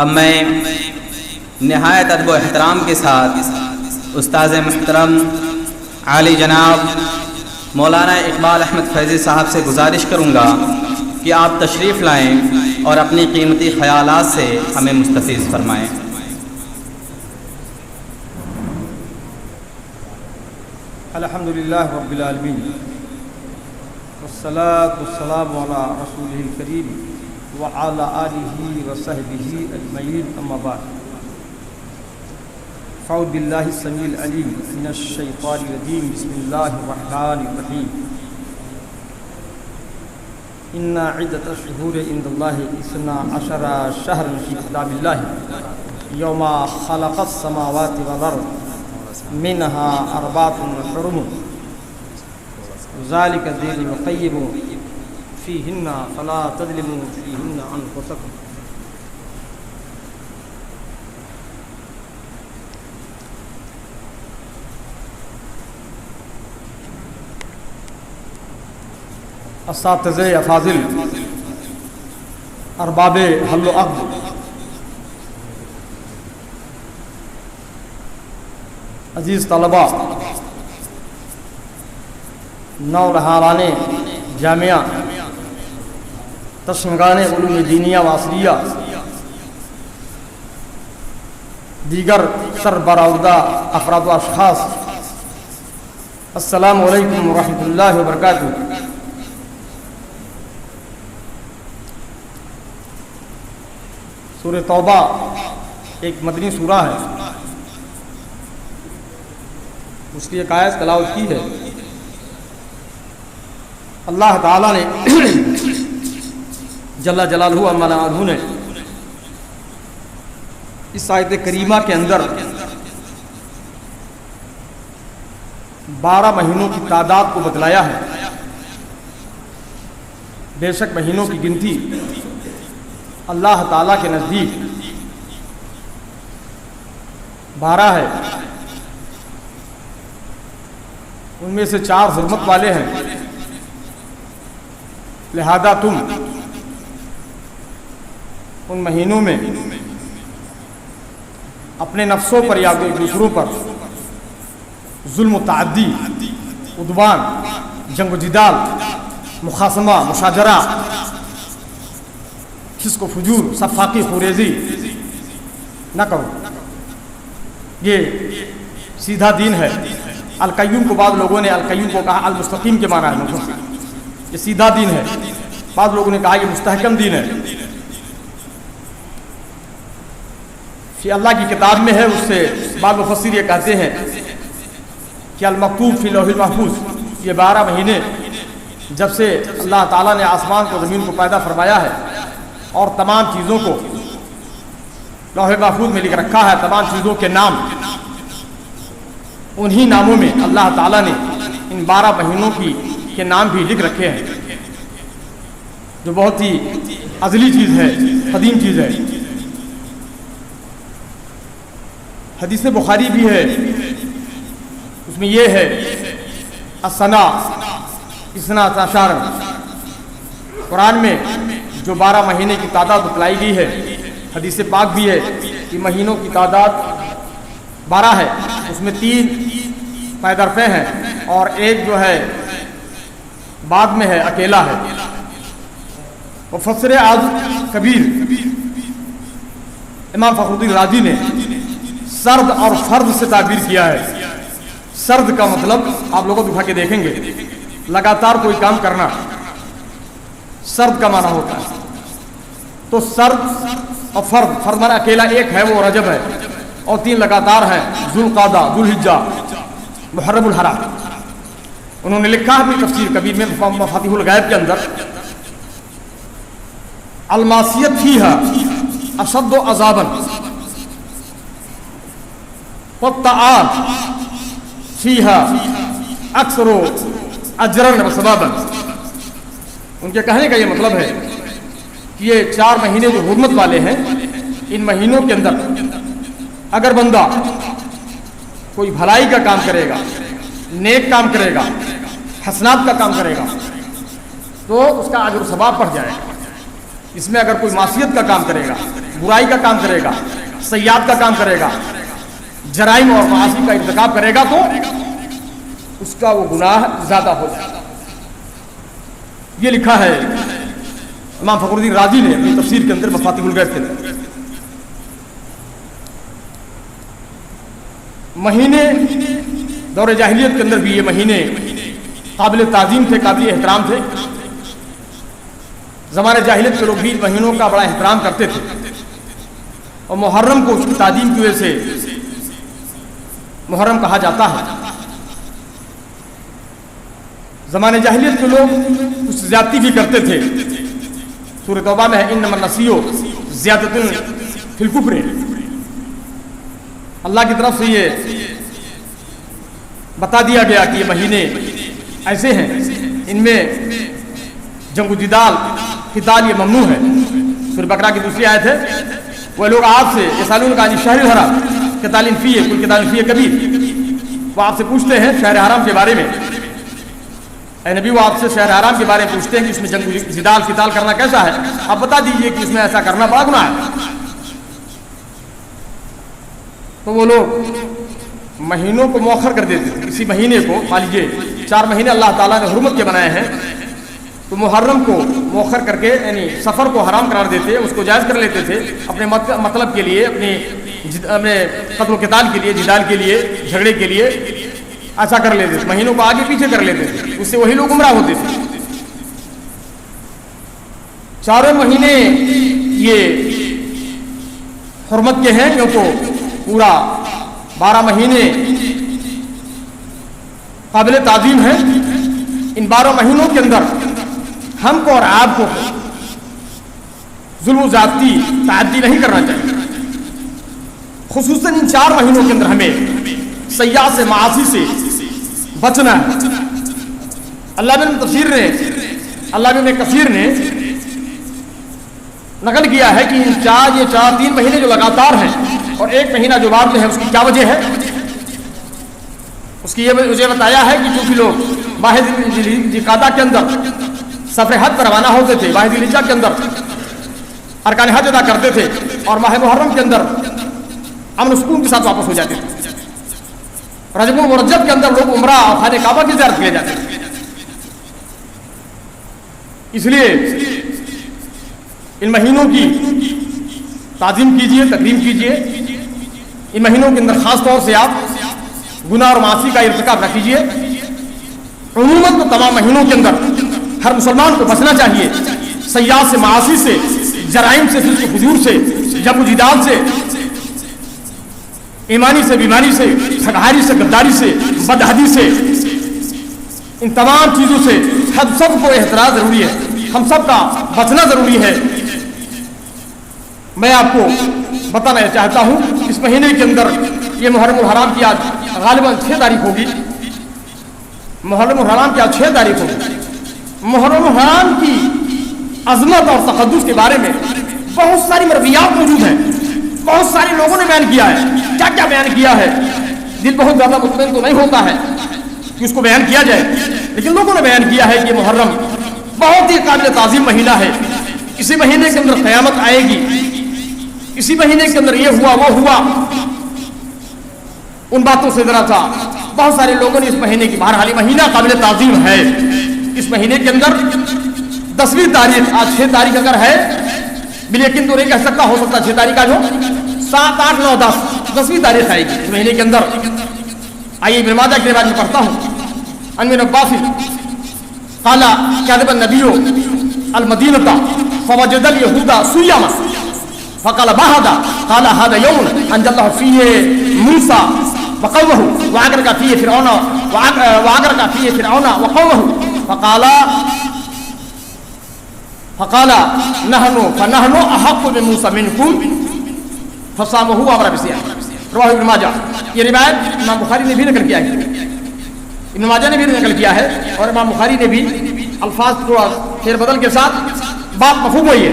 اب میں نہایت ادب و احترام کے ساتھ استاذ محترم عالی جناب مولانا اقبال احمد فیضی صاحب سے گزارش کروں گا کہ آپ تشریف لائیں اور اپنی قیمتی خیالات سے ہمیں مستفیض فرمائیں۔ الحمدللہ رب العالمین والصلاة والسلام علی رسولہ الکریم وعلی آلہ وصحبہ اجمعین، اما بعد فاعوذ باللہ السمیع العلیم من الشیطان الرجیم، بسم اللہ الرحمن الرحیم۔ ان عدۃ الشہور عند اللہ اثنا عشر شہرا فی کتاب اللہ یوم خلق السماوات والارض منها أربعة حرم ذلك الدين القيم فيهن فلا تظلموا فيهن أنفسكم۔ اساتذہ افاضل، ارباب حل و عقد، عزیز طلباء، نورہاران جامعہ، تشنگان علوم دینیہ و عصریہ، دیگر سربراہدہ افراد و اشخاص، السلام علیکم ورحمۃ اللہ وبرکاتہ۔ سورہ توبہ ایک مدنی سورہ ہے، اس کی ایک آیت تلاوت کی ہے۔ اللہ تعالیٰ نے جل جلالہ عما لا عنہ نے اس آیت کریمہ کے اندر 12 مہینوں کی تعداد کو بتلایا ہے۔ بے شک مہینوں کی گنتی اللہ تعالیٰ کے نزدیک 12 ہے، ان میں سے 4 حرمت والے ہیں، لہذا تم ان مہینوں میں اپنے نفسوں پر یا دوسروں پر ظلم و تعدی، عدوان، جنگ و جدال، مخاصمہ، مشاجرہ، فسق و فجور، سفاقی خوریزی نہ کرو۔ یہ سیدھا دین ہے۔ القیوم کو بعض لوگوں نے القیوم کو کہا المستقیم کے معنی ہے، یہ سیدھا دین ہے۔ بعض لوگوں نے کہا یہ مستحکم دین ہے۔ فی اللہ کی کتاب میں ہے، اس سے بعض مفسر یہ کہتے ہیں کہ المکتوب فی لوح المحفوظ، یہ 12 مہینے جب سے اللہ تعالیٰ نے آسمان کو زمین کو پیدا فرمایا ہے اور تمام چیزوں کو لوح محفوظ میں لکھ رکھا ہے، تمام چیزوں کے نام، انہی ناموں میں اللہ تعالیٰ نے ان 12 مہینوں کے نام بھی لکھ رکھے ہیں، جو بہت ہی ازلی چیز ہے، قدیم چیز ہے۔ حدیث بخاری بھی ہے، اس میں یہ ہے السنہ اثنا عشر، قرآن میں جو 12 مہینے کی تعداد بتلائی گئی ہے، حدیث پاک بھی ہے کہ مہینوں کی تعداد 12 ہے، اس میں 3 پے در پے ہیں اور ایک جو ہے بعد میں ہے، اکیلا ہے۔ مفسر اعظم کبیر امام فخر الدین رازی نے سرد اور فرد سے تعبیر کیا ہے۔ سرد کا مطلب آپ لوگوں کو دکھا کے دیکھیں گے، لگاتار کوئی کام کرنا سرد کا معنی ہوتا ہے۔ تو سرد اور فرد مانا اکیلا ایک ہے، وہ رجب ہے، اور 3 لگاتار ہیں، ذوالقعدہ، ذوالحجہ، محرم الحرام۔ انہوں نے لکھا اپنی تفسیر کبیر میں مفاتیح الغیب کے اندر، المعصیت فیہا اشد عذابا والطاعات فیہا اکثر اجرا و ثوابا۔ ان کے کہنے کا یہ مطلب ہے کہ یہ 4 مہینے جو حرمت والے ہیں، ان مہینوں کے اندر اگر بندہ کوئی بھلائی کا کام کرے گا، نیک کام کرے گا، حسنات کا کام کرے گا، تو اس کا اجر و ثواب بڑھ جائے گا۔ اس میں اگر کوئی معصیت کا کام کرے گا، برائی کا کام کرے گا، سیئات کا کام کرے گا، جرائم اور معاصی کا ارتکاب کرے گا تو اس کا وہ گناہ زیادہ ہو جائے گا۔ یہ لکھا ہے امام فخر الدین رازی نے اپنی تفسیر کے اندر مفاتیح الغیب کے اندر۔ مہینے دور جاہلیت کے اندر بھی یہ مہینے قابل تعظیم تھے، قابل احترام تھے۔ زمانے جاہلیت کے لوگ بھی مہینوں کا بڑا احترام کرتے تھے، اور محرم کو اس کی تعظیم کی وجہ سے محرم کہا جاتا ہے۔ زمانے جاہلیت کے لوگ کچھ زیادتی بھی کرتے تھے۔ سورۃ توبہ میں ہے انما النسیء زیادۃ فی الکفر، اللہ کی طرف سے یہ بتا دیا گیا کہ یہ مہینے ایسے ہیں، ان میں جنگ و جدال قتال یہ ممنوع ہے۔ سورۃ بقرہ کی دوسری آیت ہے وہ لوگ آپ سے یسألونک عن الشہر الحرام قتال فیہ قل قتال فیہ کبیر، وہ آپ سے پوچھتے ہیں شہر حرام کے بارے میں، اے نبی وہ آپ سے شہر حرام کے بارے میں پوچھتے ہیں کہ اس میں جنگ جدال قتال کرنا کیسا ہے، آپ بتا دیجئے کہ اس میں ایسا کرنا بڑا گناہ ہے۔ تو وہ لوگ مہینوں کو مؤخر کر دیتے تھے، کسی مہینے کو مان لیجیے 4 مہینے اللہ تعالیٰ نے حرمت کے بنائے ہیں، تو محرم کو مؤخر کر کے یعنی سفر کو حرام قرار دیتے، اس کو جائز کر لیتے تھے اپنے مطلب کے لیے، اپنے قتل و قتال کے لیے، جدال کے لیے، جھگڑے کے لیے ایسا کر لیتے تھے، مہینوں کو آگے پیچھے کر لیتے تھے، اس سے وہی لوگ گمراہ ہوتے تھے۔ 4 مہینے یہ حرمت کے ہیں، کیونکہ پورا 12 مہینے قابل تعظیم ہیں۔ ان 12 مہینوں کے اندر ہم کو اور آپ کو ظلم و زیادتی تعدی نہیں کرنا چاہیے، خصوصاً ان 4 مہینوں کے اندر ہمیں سیئات سے، معاصی سے بچنا ہے۔ اللہ بن کثیر نے نقل کیا ہے کہ یہ 3 مہینے جو لگاتار ہیں اور 1 مہینہ جو بعد میں ہے، اس کی کیا وجہ ہے؟ اس کی یہ وجہ بتایا ہے کہ چونکہ لوگ ماہ ذوالقعدہ کے اندر سفر حج پر روانہ ہوتے تھے، ماہ ذوالحجہ کے اندر ارکان حج ادا کرتے تھے، اور ماہ محرم کے اندر امن و سکون کے ساتھ واپس ہو جاتے تھے۔ رجب و رجب کے اندر لوگ عمرہ اور خانہ کعبہ کی زیارت کے لیے جاتے تھے۔ اس لیے ان مہینوں کی تعظیم کیجیے، تکریم کیجیے۔ ان مہینوں کے اندر خاص طور سے آپ گناہ اور معاصی کا ارتکاب نہ کیجیے۔ عموماً تو تمام مہینوں کے اندر ہر مسلمان کو بچنا چاہیے، سیئات سے، معاصی سے، جرائم سے، فسق و فجور سے، جنگ و جدال سے، ایمانی سے، بیماری سے، ٹھگہاری سے، غداری سے، بدہدی سے، ان تمام چیزوں سے ہم سب کو احتراز ضروری ہے، ہم سب کا بچنا ضروری ہے۔ میں آپ کو بتانا چاہتا ہوں اس مہینے کے اندر یہ محرم الحرام کی آج غالباً 6 تاریخ ہوگی، محرم الحرام کی آج 6 تاریخ ہوگی۔ محرم الحرام کی عظمت اور تقدس کے بارے میں بہت ساری مرویات موجود ہیں، بہت سارے لوگوں نے بیان کیا ہے۔ کیا کیا بیان کیا ہے؟ دل بہت زیادہ مطمئن تو نہیں ہوتا ہے کہ اس کو بیان کیا جائے، لیکن لوگوں نے بیان کیا ہے کہ محرم بہت ہی قابل تعظیم مہینہ ہے، اسی مہینے کے اندر قیامت آئے گی، اسی مہینے کے اندر یہ ہوا وہ ہوا، ان باتوں سے ذرا تھا بہت سارے لوگوں نے اس مہینے کی، بہرحال مہینہ قابل تعظیم ہے۔ اس مہینے کے اندر 10ویں تاریخ، آج 6 تاریخ اگر ہے، بلیکن تو نہیں کہہ سکتا، ہو سکتا 6 تاریخ کا جو 7، 8، 9، 10ویں تاریخ آئے گی اس مہینے کے اندر۔ آئیے ابن ماجہ کے روایت میں پڑھتا ہوں، عن ابن عباس قال كذب النبي المدينة فوجد اليهود صياما فقال ما هذا؟ قال هذا يوم أنجى الله فيه موسى وقومه وأغرق فيه فرعون وقومه فقال نحن أحق بموسى منكم فصامه وأمر بصيامه۔ رواه ابن ماجہ۔ یہ روایت امام بخاری نے بھی نقل کیا ہے، ابن ماجہ نے بھی نقل کیا ہے، اور امام بخاری نے بھی الفاظ کو پھیر بدل کے ساتھ بات مفہوم ہوئی ہے۔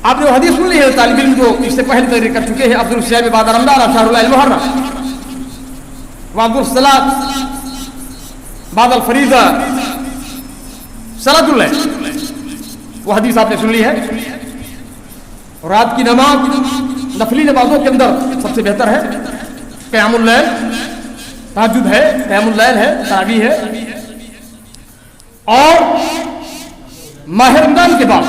آپ نے وہ حدیث سن لی ہے، طالب علم جو اس سے پہلے تقریر کر چکے ہیں، عبد الصیام بعد رمضان شہر اللہ المحرم، وعبد الصلاۃ بعد الفریضہ صلاۃ اللہ، وہ حدیث آپ نے سن لی ہے۔ رات کی نماز نفلی نمازوں کے اندر سب سے بہتر ہے قیام اللیل، تہجد ہے، قیام اللیل ہے، تراویح ہے. اور ماہ رمضان کے بعد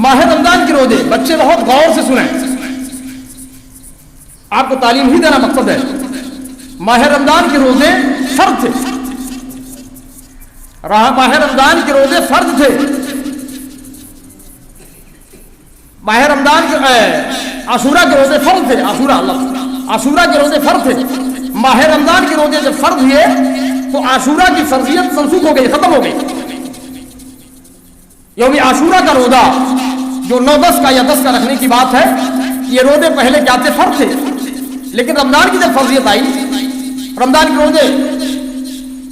ماہ رمضان کے روزے بچے بہت غور سے سنیں، آپ کو تعلیم ہی دینا مقصد ہے. ماہ رمضان کے روزے فرض تھے، ماہ رمضان کے روزے فرض تھے. ماہ رمضان کے عاشورہ کے روزے فرض تھے، عاشورہ کے روزے فرض تھے. ماہ رمضان کے روزے جب فرض ہوئے تو عاشورہ کی فرضیت منسوخ ہو گئی، ختم ہو گئی. یوم عاشورہ کا روزہ جو 9-10 کا یا 10 کا رکھنے کی بات ہے، یہ روزے پہلے کیا تھے؟ فرض تھے. لیکن رمضان کی جب فرضیت آئی، رمضان کے روزے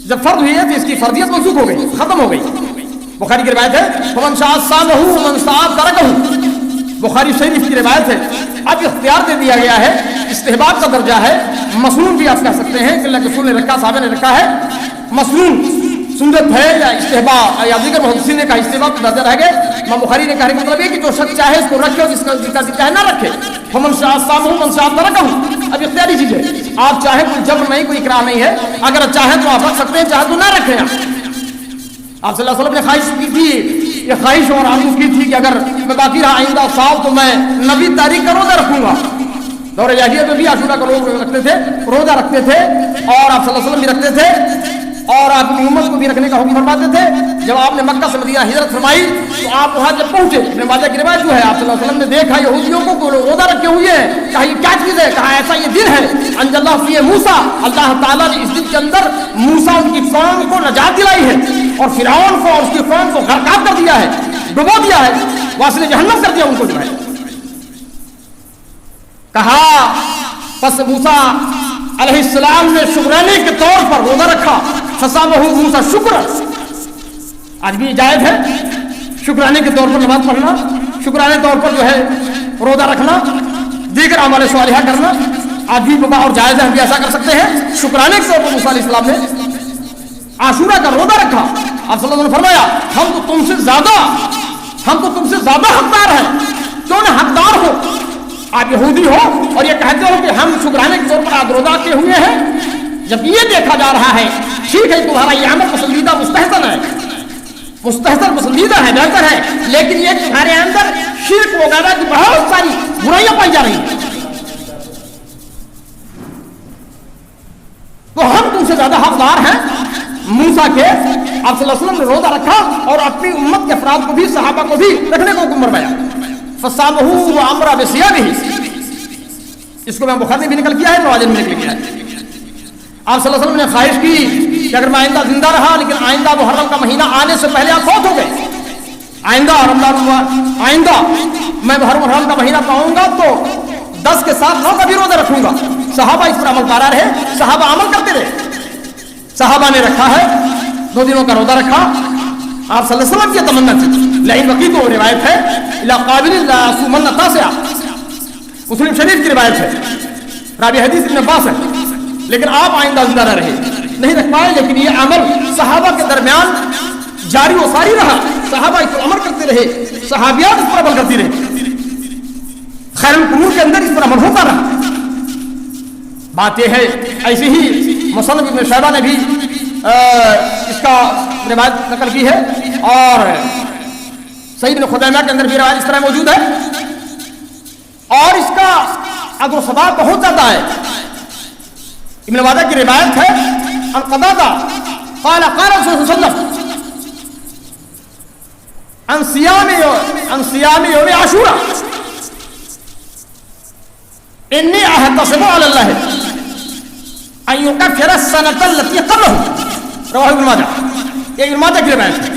جب فرض ہوئی ہے تو اس کی فرضیت منسوخ ہو گئی، ختم ہو گئی. بخاری کی روایت ہے فمن شاء صامہ ومن شاء ترکہ، بخاری شریف کی روایت ہے. اب اختیار دے دیا گیا ہے، استحباب کا درجہ ہے، مسنون بھی آپ کہہ سکتے ہیں کہ اللہ کے رسول نے رکھا، صحابہ نے رکھا ہے. مسنون سنت ہے یا استحباب یا دیگر محدثین نے کہا استحباب کا درجہ رہ گئے. امام بخاری نے کہا مطلب یہ کہ جو شخص چاہے اس کو رکھے اور جس کا چاہے نہ رکھے. فمن شاء صامہ ومن شاء ترکہ، اب اختیاری چیز ہے، آپ چاہیں کوئی جبر نہیں، کوئی اکراہ نہیں ہے. اگر چاہیں تو آپ رکھ سکتے ہیں، چاہے تو نہ رکھیں. آپ صلی اللہ علیہ وسلم نے خواہش کی تھی، یہ خواہش اور آرزو کی تھی کہ اگر میں باقی رہا آئندہ سال تو میں نبی تاریخ کا روزہ رکھوں گا. دور جاہلیت میں بھی عاشورہ کا روزہ رکھتے تھے اور آپ صلی اللہ علیہ وسلم بھی رکھتے تھے اور آپ کی امت کو بھی رکھنے کا حکم فرماتے تھے. جب آپ نے مکہ سے مدینہ ہجرت فرمائی تو آپ وہاں جب پہنچے، ابن ماجہ کی روایت جو ہے، آپ صلی اللہ علیہ وسلم نے دیکھا یہودیوں کو روزہ رکھے ہوئے ہیں. کہا یہ کیا چیز ہے؟ کہا ایسا یہ دن ہے انجل اللہ فیہ موسیٰ، اللہ تعالیٰ نے اس دن کے اندر موسیٰ ان کی قوم کو نجات دلائی ہے اور فرعون کو اور اس کی قوم کو غرقاب کر دیا ہے، ڈبو دیا ہے، واصل جہنم کر دیا ان کو جو ہے. کہا پس موسیٰ علیہ السلام نے شکرانے کے طور پر روزہ رکھا. فصامہ موسیٰ شکر، آج بھی جائز ہے شکرانے کے طور پر نماز پڑھنا، شکرانے طور پر جو ہے روزہ رکھنا، دیگر اعمال صالحہ کرنا آج بھی مباح اور جائز ہے، ہم بھی ایسا کر سکتے ہیں. شکرانے کے طور پر موسیٰ علیہ السلام نے عاشورہ کا روزہ رکھا. آپ صلی اللہ علیہ وسلم نے فرمایا ہم تو تم سے زیادہ حقدار ہیں. کیوں نہ حقدار ہو؟ آپ یہودی ہو اور یہ کہتے ہو کہ ہم شکرانے کے طور پر آج روزہ کے ہوئے ہیں. جب یہ دیکھا جا رہا ہے ٹھیک ہے تمہارا یہ عمل پسندیدہ مستحسن ہے، مستحسن پسندیدہ ہے، بہتر ہے، لیکن یہ تمہارے اندر شرک وغیرہ کی بہت ساری برائیاں پائی جا رہی ہیں، تو ہم تم سے زیادہ حقدار ہیں. موسیٰ کے آپ صلی اللہ علیہ وسلم نے روزہ رکھا اور اپنی امت کے افراد کو بھی، صحابہ کو بھی رکھنے کو حکم فرمایا. فصامہ وامر بصیامہ، اس کو میں بخاری میں بھی نقل کیا ہے، مواجد میں نقل کیا ہے. آپ صلی اللہ علیہ وسلم نے خواہش کی کہ اگر میں آئندہ زندہ رہا لیکن آئندہ محرم کا مہینہ آنے سے پہلے آپ فوت ہو گئے، آئندہ میں محرم کا مہینہ پاؤں گا تو 10 کے ساتھ 9 کا بھی روزہ رکھوں گا. صحابہ اس پر عمل پیرا رہے، صحابہ عمل کرتے رہے. صحابہ نے رکھا ہے، 2 دنوں کا روزہ رکھا. آپ صلی اللہ علیہ وسلم کی تمنا تھی، لیکن وقت تو روایت ہے الا قابل لا صومن تاسع، مسلم شریف کی روایت ہے، راوی حدیث ابن عباس ہے. لیکن آپ آئندہ زندہ نہ رہے، نہیں رکھ پائے. لیکن یہ عمل صحابہ کے درمیان جاری و ساری رہا، صحابہ اس پر عمل کرتے رہے، صحابیات اس پر عمل کرتی رہے، خیر القرون کے اندر اس پر عمل ہوتا رہا. بات یہ ہے، ایسی ہی مصنف ابن شیبہ نے بھی اس کا روایت نقل کی ہے اور صحیح ابن خزیمہ کے اندر بھی روایت اس طرح موجود ہے اور اس کا اگر و ثبات بہت زیادہ ہے. ابن ماجہ کی روایت ہے عن قتادہ قال قال رسول اللہ صلی اللہ علیہ وسلم عن صيام يوم عاشوراء انی احتسب علی اللہ ان یکفر السنة التي قبله، رواه ابن ماجہ. یہ ابن ماجہ کی روایت ہے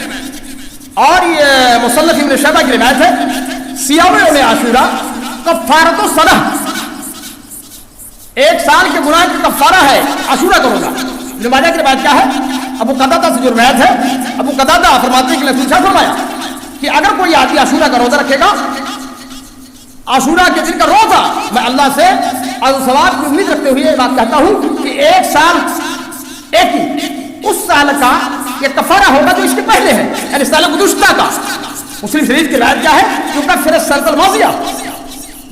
اور یہ مصنف ابن شیبہ کی روایت ہے. صیام یوم عاشوراء کفارۃ السنہ، 1 سال کے گناہ کی کفارہ ہے عاشورہ کا روزہ. ابن ماجہ کی روایت کیا ہے؟ ابو قتادہ سے جو روایت ہے، ابو قتادہ فرماتے ہیں کہ رسول صلی فرمایا کہ اگر کوئی آدمی عاشورہ کا روزہ رکھے گا، عاشورہ کے دن کا روزہ، میں اللہ سے اجر و ثواب کی امید رکھتے ہوئے یہ بات کہتا ہوں کہ 1 سال ایک ہی اس سال کا یہ کفارہ ہوگا جو اس کے پہلے ہے، یعنی سال گزشتہ کا. مسلم شریف کی روایت کیا ہے؟ یکفر السنۃ الماضیہ،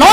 9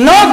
9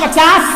50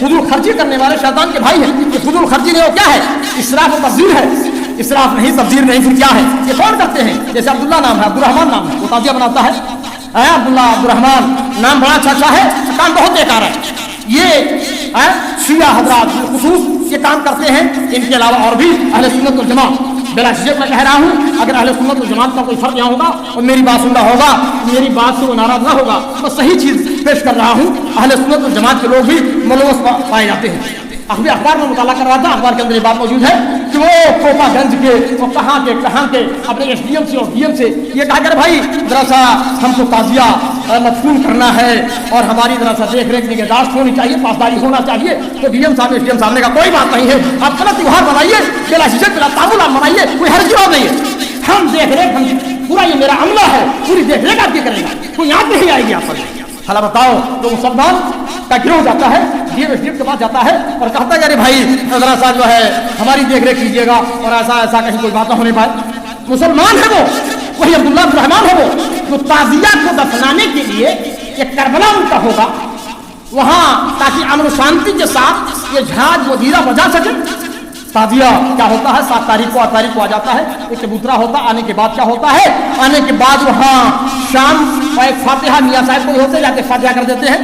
فضول خرچی کرنے والے شیطان کے بھائی ہیں. یہ فضول خرچی نہیں ہو کیا ہے؟ اسراف و تبذیر ہے. اسراف نہیں تبذیر نہیں پھر کیا ہے؟ یہ کون کرتے ہیں؟ جیسے عبداللہ نام ہے, عبدالرحمان نام ہے, وہ تعزیہ بناتا ہے عبداللہ عبدالرحمان نام بڑا اچھا ہے, کام بہت بیکار ہے. یہ شیعہ حضرات بالخصوص یہ کام کرتے ہیں. ان کے علاوہ اور بھی اہل سنت والجماعت, بلا شک میں کہہ رہا ہوں, اگر اہل سنت والجماعت کا کوئی فرق یہاں ہوگا اور میری بات سن رہا ہوگا, میری بات سے وہ ناراض نہ ہوگا, میں صحیح چیز پیش کر رہا ہوں. اہل سنت والجماعت کے لوگ بھی ملوث پائے جاتے ہیں. اخبار میں مطالعہ کر رہا تھا, اخبار کے اندر یہ بات موجود ہے کہ وہ کوپا گنج کے, وہ کہاں کے اپنے ایس ڈی ایم سے اور ڈی ایم سے یہ کہا کر بھائی ذرا سا ہم کو تعزیہ مدفون کرنا ہے اور ہماری ذرا سا دیکھ ریکھ نگہداشت ہونی چاہیے, پاسداری ہونا چاہیے. تو ڈی ایم صاحب ایس ڈی ایم صاحب نے کہا کوئی بات نہیں ہے, آپ اپنا تیوہار منائیے, بلا جھجک بلا تعامل آپ منائیے, کوئی حرج نہیں ہے. ہم دیکھ ریکھ, ہم پورا یہ میرا عملہ ہے, پوری دیکھ ریکھ آپ کی کرے گا, کوئی یاد نہیں آئے گی آپ پر. حالا بتاؤ, تو مسلمان کا گروہ جاتا ہے ڈی ایم کے پاس جاتا ہے اور کہتا ہے ارے بھائی ذرا سا جو ہے ہماری دیکھ ریکھ کیجیے گا اور ایسا کہیں کوئی بات نہ ہونے پائے. مسلمان ہے وہ, وہی عبداللہ عبدالرحمان ہے وہ, جو تعزیہ کو دفنانے کے لیے ایک کربلا ان کا ہوگا وہاں, تاکہ امن و شانتی کے ساتھ یہ جھاج وزیرہ بجا سکے. تعزیہ کیا ہوتا ہے؟ 7 تاریخ کو 8 تاریخ کو آ جاتا ہے, ایک چبوترا ہوتا. آنے کے بعد کیا ہوتا ہے؟ آنے کے بعد وہاں شام اور ایک فاتحہ میاں صاحب کو ہوتے جاتے فاتحہ کر دیتے ہیں,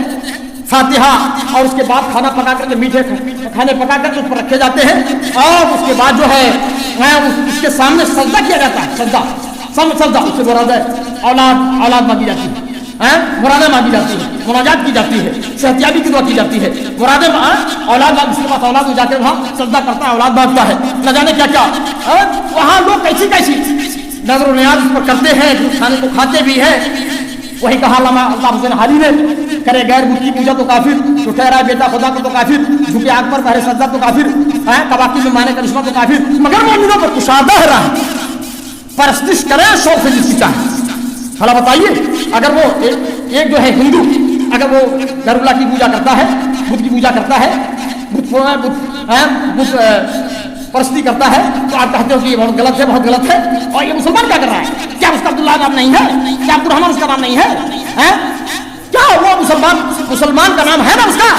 فاتحہ, اور اس کے بعد کھانا پکا کر کے میٹھے کھانے پکا کر کے اس پر رکھے جاتے ہیں, اور اس کے بعد جو ہے اس کے سامنے سجدہ کیا جاتا ہے. سجدہ اس سے مراد ہے اولاد مانگی جاتی ہے, مرادیں مانگی جاتی ہے, مناجات کی جاتی ہے, صحتیابی کی دعا کی جاتی ہے. مرادیں اولاد, اس کے پاس اولاد جا کے وہاں سجدہ کرتا ہے, اولاد مانگتا ہے, نہ جانے کیا کیا. وہاں لوگ کیسی نظر و نیاز اس پر کرتے ہیں, کھانے کو کھاتے بھی ہیں. وہی کہا اللہ حسین حالی نے, کرے غیر بت کی پوجا تو کافر, تو کہہ رہا ہے بیٹا خدا کو تو کافر, جھکے آگ پر پہرے سجدہ تو کافر, کباکی میں مانے کرشمہ تو کافر. مگر مومنوں پر کشادہ ہے راہ, پرستش کریں شوق سے جس کی چاہے. بھلا بتائیے, اگر وہ ایک جو ہے ہندو, اگر وہ غیر اللہ کی پوجا کرتا ہے, بت کی پوجا کرتا ہے, بت پرستی کرتا ہے, تو آپ کہتے ہو کہ یہ بہت غلط ہے, بہت غلط ہے. اور یہ مسلمان کیا کر رہا ہے؟ کیا اس کا عبداللہ نام نہیں ہے؟ کیا عبدالرحمان اس کا نام نہیں ہے؟ کیا وہ مسلمان کا نام ہے نا اس کا؟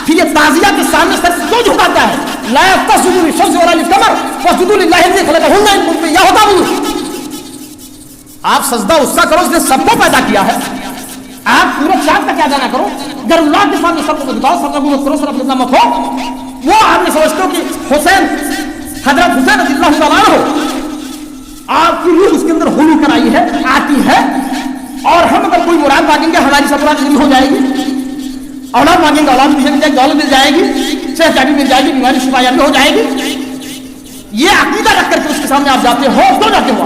پھر یہ تعزیہ کے سامنے سر کیوں جھکاتا ہے؟ لا تسجدوا للشمس ولا للقمر واسجدوا للہ الذی خلقہن ان کنتم ایاہ تعبدون. آپ سجدہ اس کا کرو, اس نے سب کو پیدا کیا ہے. آپ پورے چاند کا کیا جانا کرو, غیر اللہ کے سامنے سب کو بتاؤ, سب کو کرو, سب اپنا مت ہو. وہ آپ نے سمجھتے ہو کہ حسین, حضرت حسین رضی اللہ تعالیٰ عنہ, آپ کی روح اس کے اندر ہولی کر آئی ہے, آتی ہے, اور ہم اگر کوئی مراد مانگیں گے ہماری سب مراد پوری ہو جائے گی. اولاد مانگیں گے اولاد مل جائے گی, دولت مل جائے گی, صحت مل جائے گی, بیماری شفا یابی ہو جائے گی. یہ عقیدہ رکھ کر کے اس کے سامنے آپ جاتے ہو, کیوں جاتے ہو؟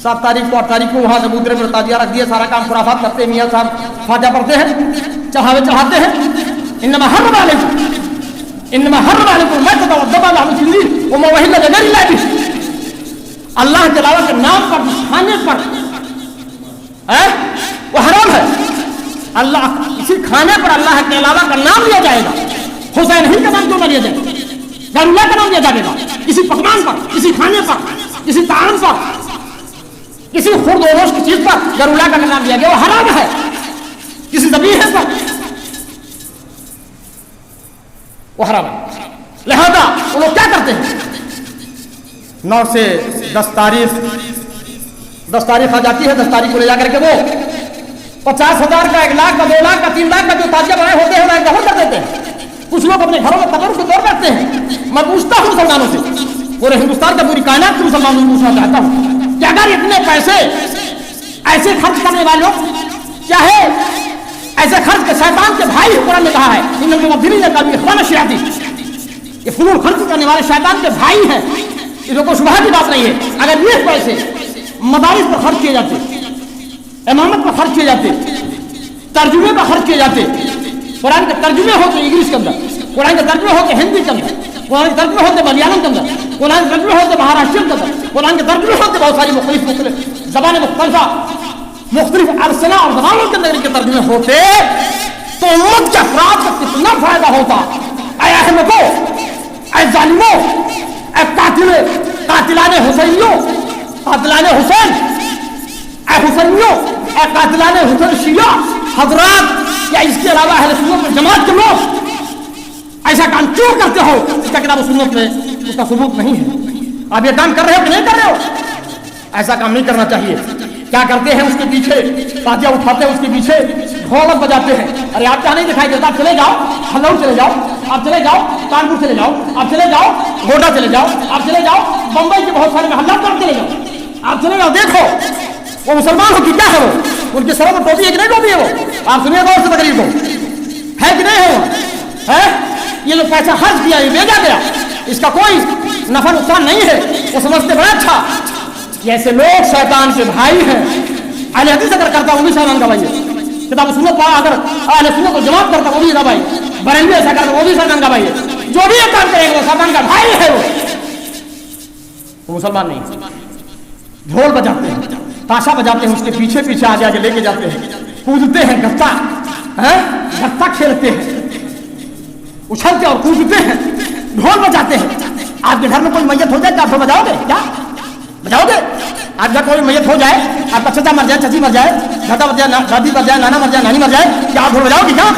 7 تاریخ کو 8 تاریخ کو وہاں چبوترے پر تعزیہ رکھ دیا, سارا کام خرافات کرتے ہیں. میاں صاحب فاتحہ پڑھتے ہیں, چڑھاوے چڑھاتے ہیں. انما حرم علیکم المیتۃ والدم ولحم الخنزیر وما اہل لغیر اللہ بہ. اللہ کے علاوہ کے نام پر کھانے پر وہ حرام ہے. اللہ کسی کھانے پر اللہ کے علاوہ کا نام لیا جائے گا, حسین ہی کا نام کیوں نہ لیا جائے گا؟ غیر اللہ کا نام لیا جائے گا کسی پکوان پر, کسی کھانے پر, کسی طعام پر, کسی خرد و نوش کی چیز پر غیر اللہ کا نام لیا گیا, وہ حرام ہے. کسی ذبیحے پر وہ حرام ہے. لہذا وہ لوگ کیا کرتے ہیں, 9 سے 10 تاریخ آ جاتی ہے, 10 تاریخ کو لے جا کر کے وہ 50,000 کا, 1 لاکھ کا, 2 لاکھ کا, 3 لاکھ کا جو تعزیہ بنائے ہوتے ہیں انہیں دفن کر دیتے ہیں. کچھ لوگ اپنے گھروں میں تبرک کے طور کرتے ہیں. میں پوچھتا ہوں مسلمانوں سے, پورے ہندوستان کا, پوری کائنات کے مسلمانوں سے پوچھنا چاہتا ہوں کہ اگر اتنے پیسے ایسے خرچ کرنے والوں, چاہے ایسے خرچ کے شیطان کے بھائی قرآن نے کہا ہے ان المبذرین کانوا اخوان الشیاطین, یہ فضول خرچ کرنے والے شیطان کے بھائی ہیں, اس میں کوئی شبہ کی بات نہیں ہے. اگر یہ پیسے مدارس پر خرچ کیے جاتے, امامت پر خرچ کیے جاتے, ترجمے پر خرچ کیے جاتے, قرآن کے ترجمے ہوتے انگلش کے اندر, قرآن کے ترجمے ہوتے ہندی کے اندر, قرآن کے ترجمے ہوتے ملیالم کے اندر, قرآن کے ترجمے ہوتے مہاراشٹر کے اندر, قرآن کے ترجمے ہوتے بہت ساری مختلف زبانیں مختلفہ, مختلف ارسنہ اور زبانوں کے اندر ان کے ترجمے ہوتے, تو امت کے افراد کو کتنا فائدہ ہوتا. اے احمقوں, اے ظالموں, اے قاتلان حسینیوں, قاتلان حسین, اے حسینیوں, اے قاتلان حسین شیعہ حضرات, یا اس کے علاوہ اہل سنت والجماعت کے لوگ, ایسا کام کیوں کرتے ہو؟ اس کا کتاب و سنت میں اس کا ثبوت نہیں ہے. آپ یہ کام کر رہے ہو کہ نہیں کر رہے ہو؟ ایسا کام نہیں کرنا چاہیے. کیا کرتے ہیں اس کے پیچھے تازیہ اٹھاتے ہیں, اس کے پیچھے ڈھولک بجاتے ہیں. ارے آپ کیا نہیں دکھائی دیتا؟ آپ چلے جاؤ ہلور چلے جاؤ, آپ چلے جاؤ کانپور چلے جاؤ, آپ چلے جاؤ گوڈا چلے جاؤ, آپ چلے جاؤ بمبئی کے بہت سارے محلات پر چلے جاؤ, آپ چلے جاؤ دیکھو وہ مسلمان ہو کہ کیا ہے, وہ ان کے سروں میں ٹوپی ہے کہ نہیں ٹوپی ہے, وہ آپ سنیے غور سے تقریر کو, ہے کہ نہیں ہے وہ ہے. یہ جو پیسہ خرچ کیا, یہ بھیجا گیا, اس کا کوئی نفع نقصان نہیں ہے, وہ سمجھتے بڑا اچھا. یہ ایسے لوگ شیطان کے بھائی ہیں. اہل حدیث اگر کرتا وہ بھی شیطان کا بھائی ہے. کتاب و سنت اگر اہل سنت کو جماعت کرتا وہ بھی شیطان بھائی, بریلوی ایسا کرتا وہ بھی شیطان کا بھائی ہے. جو بھی یہ کام کرے گا وہ شیطان کا بھائی ہے, وہ مسلمان نہیں. ڈھول بجاتے ہیں, تاشا بجاتے ہیں, اس کے پیچھے پیچھے آگے آگے لے کے جاتے ہیں, کودتے ہیں, گتا کھیلتے ہیں, اچھلتے اور کودتے ہیں, ڈھول بجاتے ہیں. آپ کے گھر میں کوئی میت ہو جائے تو آپ ڈھول بجاؤ گے کیا؟ بجاؤ گے؟ آپ جب کوئی میت ہو جائے, آپ کا چچا مر جائے, چچی مر جائے, دادا مر جائے, دادی مر جائے, نانا مر جائے, نانی مر جائے, کیا آپ ڈھول بجاؤ گے کیا؟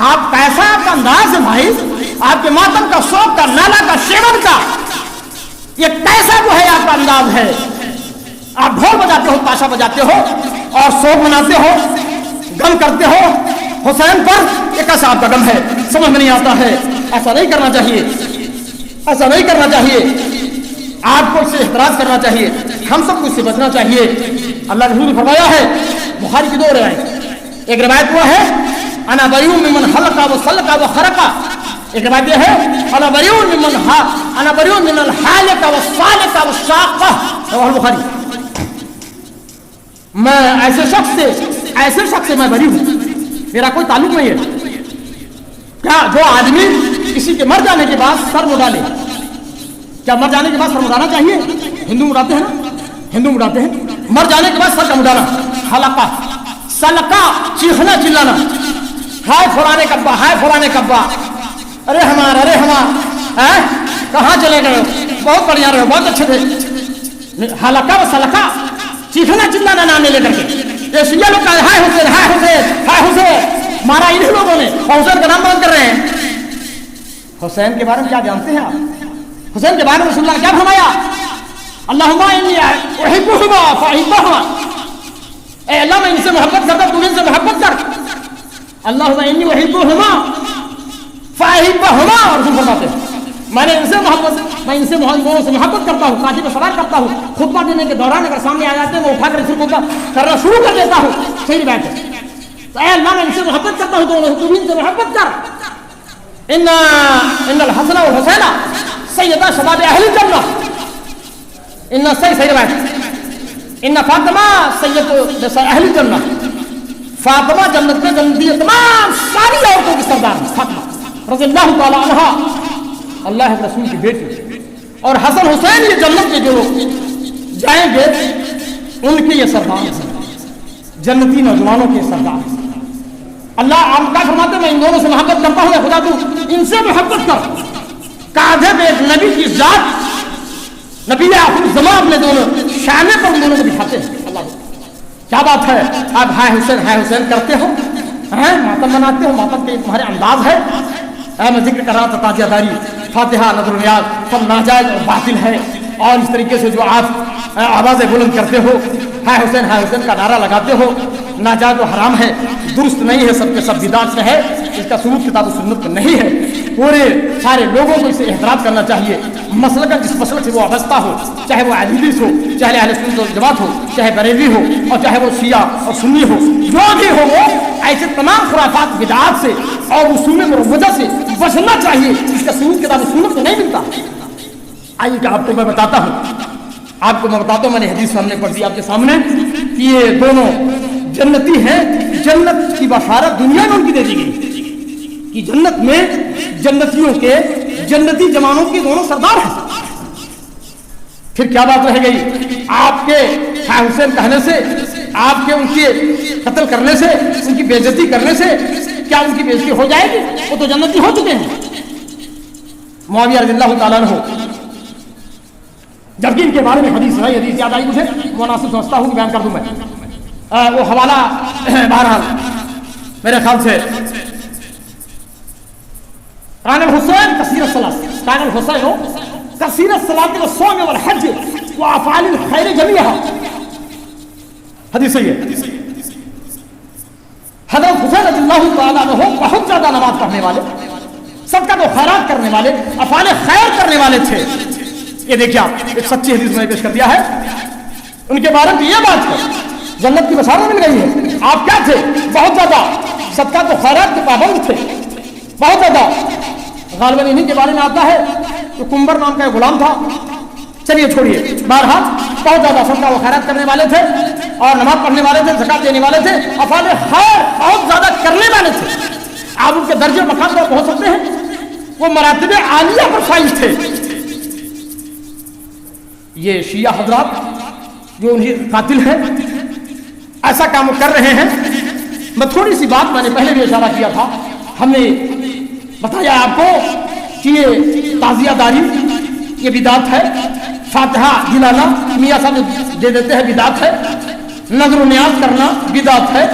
آپ پیسہ آپ کا انداز ہے بھائی, آپ کے ماتم کا, شوق کا, نالا کا, شیون کا, یہ کیسا جو ہے آپ کا انداز ہے. آپ ڈھول بجاتے ہو, تاشا بجاتے ہو اور شوق مناتے ہو, غم کرتے ہو حسین پر. یہ کیسا آپ کا غم ہے؟ سمجھ میں نہیں آتا ہے. ایسا نہیں کرنا چاہیے, ایسا نہیں کرنا چاہیے. آپ کو اس سے احتراز کرنا چاہیے, ہم سب کو اس سے بچنا چاہیے. اللہ کے رسول نے فرمایا ہے, بخاری کی 2 روایت, ایک روایت ہوا ہے انا بریء ممن حلق و سلق و خرق, ایک روایت یہ ہے انا بریء من الحالق و الصالق و الشاق, رواه البخاری. میں ایسے شخص سے میں بری ہوں, میرا کوئی تعلق نہیں ہے. کیا جو آدمی کسی کے مر جانے کے بعد سر مڈالے, کیا مر جانے کے بعد سر مڈانا چاہیے؟ ہندو مڈاتے ہیں نا, ہندو مڈاتے ہیں. مر جانے کے بعد سر کا مڈانا, حلقہ, سلقہ, چیخنا چلانا, ہائے فلانے کبا, ہائے فلانے کبا, ارے ہمارا کہاں چلے گئے, بہت بڑھیا رہے, بہت اچھے تھے. حلقہ و سلقہ, چیخنا چلانا نام لے کر کے. یہ شیعہ لوگ کہا ہائے حسین, ہائے حسین, ہائے حسین, مارا انہیں لوگوں نے, حسین کا نام بند کر رہے ہیں. حسین کے بارے میں کیا جانتے ہیں آپ؟ حسین کے بارے میں رسول اللہ نے کیا فرمایا؟ اللہم انی احبہما فاحبہما, اے اللہ میں ان سے محبت کرتا, تم ان سے محبت کر. اللہم انی احبہما فاحبہما, اور رسول فرماتے ہیں میں ان سے محبت کرتا ہوں, کاٹی میں سوار کرتا ہوں, خطبہ دینے کے دوران اگر سامنے آ جاتے ہیں میں اٹھا کر اسے خطبہ کرنا شروع کر دیتا ہوں. صحیح بات ہے. تو اے اللہ میں ان سے محبت کرتا ہوں, تو تم ان سے محبت کر. ان الحسن والحسین سیدہ شباب اہل الجنہ, صحیح بات. ان فاطمہ سید اہل الجنہ, فاطمہ جنت میں جنتی تمام ساری عورتوں کی سردار فاطمہ رضی اللہ تعالی عنہا, اللہ کے رسول کی بیٹی. اور حسن حسین یہ جنت میں جو لوگ جائیں گے ان کے یہ سردار ہیں, جنتی نوجوانوں کے سردار. اللہ آپ کا فرماتے میں ان دونوں سے محبت کرتا ہوں, خدا تو ان سے محبت کر. کاندھے میں ایک نبی کی ذات, نبی آخر زمان اپنے دونوں شانے پر ان دونوں کو بٹھاتے ہیں. اللہ کیا بات ہے, آپ ہائے حسین کرتے ہو, ماتم مناتے ہو, ماتم کے تمہارے انداز ہے. میں ذکر کر رہا تھا تازیہ داری, فاتحہ, نظر نیاز سب ناجائز اور باطل ہے. اور اس طریقے سے جو آپ آوازیں بلند کرتے ہو, ہائے حسین کا نعرہ لگاتے ہو, ناجائز و حرام ہے, درست نہیں ہے, سب کے سب بدعت میں ہے. اس کا ثبوت کتاب و سنت میں نہیں ہے. پورے سارے لوگوں کو اسے احترام کرنا چاہیے. مسلک جس مسلک سے وہ وابستہ ہو, چاہے وہ حدیث ہو, چاہے اہل سنت والجماعت ہو, چاہے بریلوی ہو, اور چاہے وہ شیعہ اور سنی ہو, جو بھی ہو, وہ ایسے تمام خرافات بدعات سے اور اصول مروجہ سے بچنا چاہیے. اس کا ثبوت کتاب و سنت میں نہیں ملتا. آئیے کہ آپ کو میں بتاتا ہوں, میں نے حدیث سامنے پڑھ دی آپ کے سامنے کہ یہ دونوں جنتی ہیں. جنت کی بشارت دنیا میں ان کی دے دی گئی کہ جنت میں جنتیوں کے, جنتی جوانوں کے دونوں سردار ہیں. پھر کیا بات رہ گئی آپ کے حسین کہنے سے, آپ کے ان کے قتل کرنے سے, ان کی بے عزتی کرنے سے؟ کیا ان کی بے عزتی ہو جائے گی؟ وہ تو جنتی ہو چکے ہیں. معاویہ رضی اللہ تعالیٰ عنہ, جبکہ ان کے بارے میں حدیث ہے, حدیث یاد آئی مجھے, مناسب سمجھتا ہوں کہ بیان کر دوں میں. وہ حوالہ بہرحال میرے خیال سے کان الحسین کثیر الصلاۃ، کان الحسین کثیر الصلاۃ والصوم والحج وافعال الخیر جميعها، حدیث ہے۔ حضرت حسین رضی اللہ تعالیٰ عنہ بہت زیادہ نماز پڑھنے والے، صدقہ و خیرات کرنے والے، افعال خیر کرنے والے تھے۔ یہ دیکھیے آپ ایک سچی حدیث میں پیش کر دیا ہے، ان کے بارے میں یہ بات ہے جنت کی بشارت مل گئی ہے۔ آپ کیا تھے؟ بہت زیادہ صدقہ و خیرات کے پابند تھے، بہت زیادہ۔ غالباً انہیں کے بارے میں آتا ہے کہ کمبر نام کا ایک غلام تھا، چلیے چھوڑیے، بہرحال بہت زیادہ صدقہ و خیرات کرنے والے تھے اور نماز پڑھنے والے تھے، زکات دینے والے تھے، افعال خیر بہت زیادہ کرنے والے تھے۔ آپ ان کے درجے مقام پر پہنچ سکتے ہیں، وہ مراتب عالیہ پر فائز تھے۔ یہ شیعہ حضرات جو انہیں قاتل ہیں، ایسا کام کر رہے ہیں۔ میں تھوڑی سی بات میں نے پہلے بھی اشارہ کیا تھا، ہم نے بتایا آپ کو کہ یہ تعزیہ داری یہ بدعت ہے، فاتحہ دلانا میاں صاحب دے دیتے ہیں بدعت ہے، نظر و نیاز کرنا بدعت ہے،